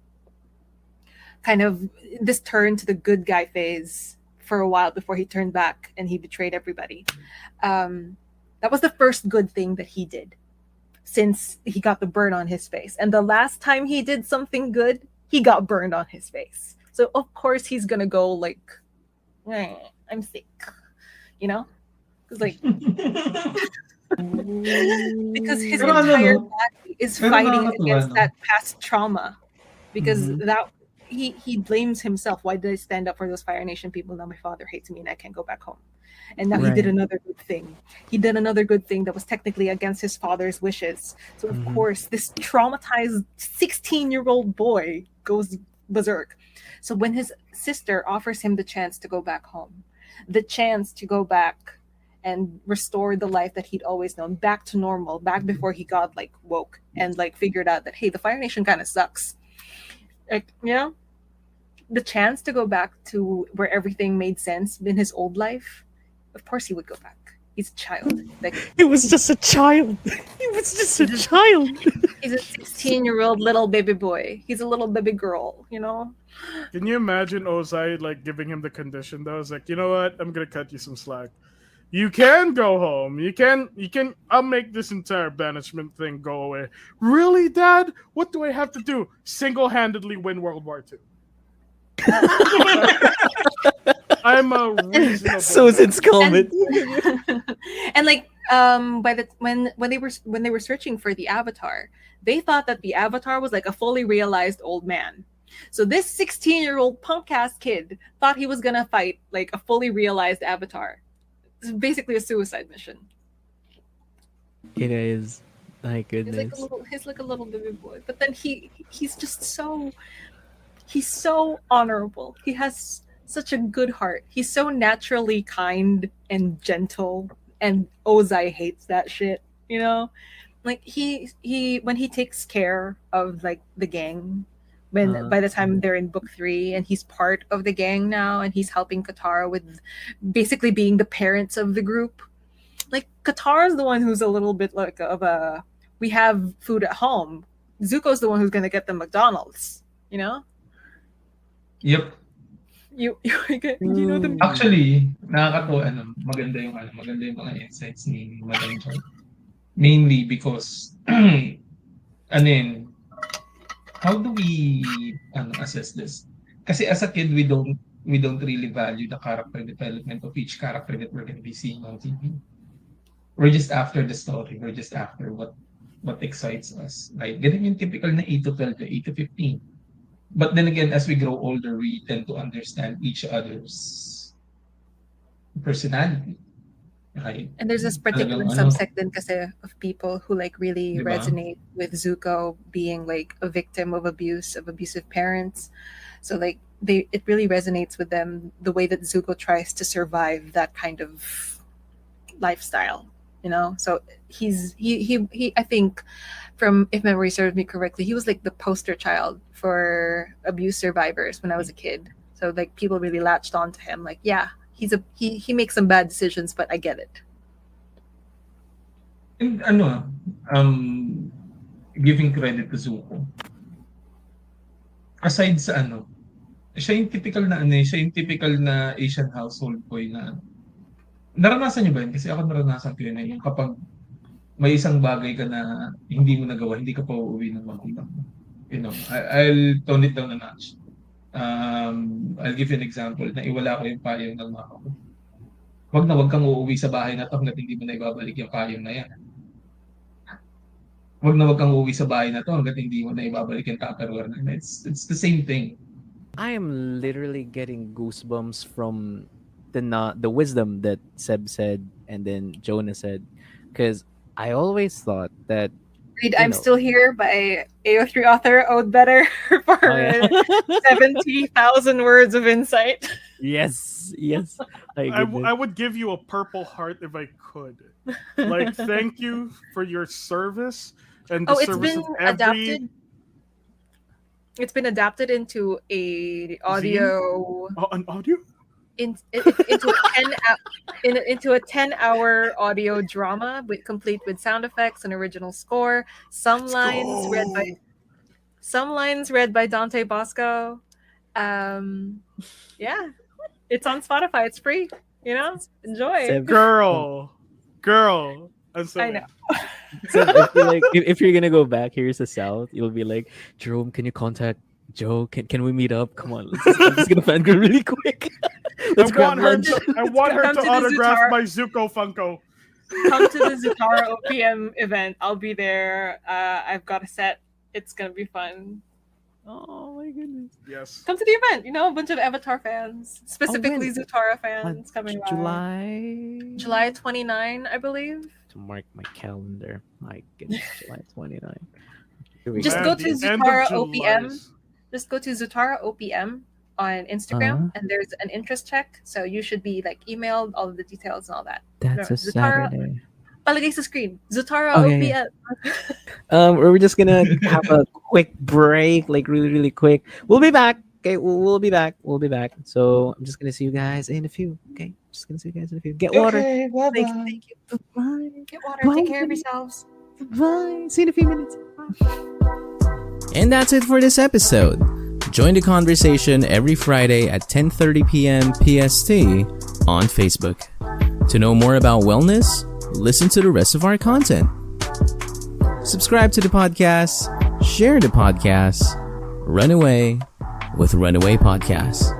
kind of this turn to the good guy phase for a while before he turned back and he betrayed everybody. That was the first good thing that he did since he got the burn on his face. And the last time he did something good, he got burned on his face. So of course he's gonna go like, I'm sick, because like because his Pero entire no? body is Pero fighting nakakatuwa, against no? that past trauma, because Mhm. that he blames himself. Why did I stand up for those Fire Nation people? Now my father hates me and I can't go back home. And now he did Right. another good thing. He did another good thing that was technically against his father's wishes. So of Mhm. course this traumatized 16-year-old boy goes berserk. So when his sister offers him the chance to go back home, the chance to go back and restore the life that he'd always known, back to normal, back before he got like woke and like figured out that, hey, the Fire Nation kind of sucks. Like, the chance to go back to where everything made sense in his old life, of course he would go back. He's a child. Like, He was just a child. He was just a child. he's a 16-year-old little baby boy. He's a little baby girl, Can you imagine Ozai like giving him the condition that was like, you know what? I'm gonna cut you some slack. You can go home. You can. I'll make this entire banishment thing go away. Really, Dad? What do I have to do? Single-handedly win World War II. I'm a reasonable. So it's comment. And like when they were searching for the Avatar, they thought that the Avatar was like a fully realized old man. So this 16-year-old punk ass kid thought he was gonna fight like a fully realized Avatar. It's basically a suicide mission. It is. My goodness. He's like a little baby boy. But then he's just he's so honorable. He has such a good heart. He's so naturally kind and gentle, and Ozai hates that shit, you know? Like he when he takes care of like the gang, when by the time they're in book 3 and he's part of the gang now and he's helping Katara with basically being the parents of the group. Like Katara's the one who's a little bit like of a we have food at home. Zuko's the one who's gonna get the McDonald's, you know? Yep. You know the Actually, nakakatuwa maganda yung mga insights ni Madam Char. Mainly because how do we assess this? Kasi as a kid we don't really value the character development of each character that we're going to be seeing on TV. We're just after the story. We're just after what excites us. Like ganun yung typical na 8 to 12 to 8 to 15. But then again, as we grow older, we tend to understand each other's personality. Right? And there's this particular subsect din kasi of people who like really resonate with Zuko being like a victim of abusive parents. So like it really resonates with them the way that Zuko tries to survive that kind of lifestyle, you know? So he I think, from if memory serves me correctly, he was like the poster child for abuse survivors when I was a kid. So like people really latched on to him. Like, yeah, he makes some bad decisions, but I get it. And giving credit to Zuko. Aside sa siya yung typical na Asian household boy na naranasan niyo ba yun? Kasi ako naranasan ko yun yung kapag may isang bagay ka na hindi mo nagawa, hindi ka pa uuwi ng magulang mo. You know, I'll tone it down a notch. I'll give you an example na iwala ko yung payong ng mama ko. Wag kang uuwi sa bahay na to hanggat hindi mo na ibabalik yung payong na yan. Wag kang uuwi sa bahay na to hanggat hindi mo na ibabalik yung Tupperware na yan. It's the same thing. I am literally getting goosebumps from the wisdom that Seb said and then Jonnah said, because I always thought that Read I'm Still Here by AO3 author Ode Better for 70,000 words of insight. Yes. I would give you a purple heart if I could. Like, thank you for your service and the service of adapted. It's been adapted into a audio. An audio? Into a 10-hour audio drama complete with sound effects and original score. Some lines read by Dante Bosco. Yeah, it's on Spotify. It's free. You know, enjoy. Girl. I know. So if you're gonna go back, here's the South. You'll be like, Jerome, can you contact Joe? Can we meet up? Come on, I'm just gonna fangirl really quick. I want her to autograph my Zuko Funko. Come to the Zutara OPM event. I'll be there. I've got a set. It's gonna be fun. Oh my goodness. Yes. Come to the event. You know, a bunch of Avatar fans, specifically Zutara fans coming by. July 29, I believe. To mark my calendar. My goodness, July 29. Just go to Zutara OPM. Just go to Zutara OPM on Instagram, and there's an interest check. So you should be like emailed all of the details and all that. That's a Saturday. Palagay sa screen. Zutara OPM. We're just gonna have a quick break, like really, really quick. We'll be back. Okay, we'll be back. So I'm just gonna see you guys in a few. Okay, just gonna see you guys in a few. Get water. Okay, bye-bye. Thank you. Bye. Get water. Bye. Take care of yourselves. Bye. See you in a few minutes. And that's it for this episode. Join the conversation every Friday at 10:30 p.m. PST on Facebook. To know more about wellness, listen to the rest of our content. Subscribe to the podcast, share the podcast, run away with Runaway Podcast.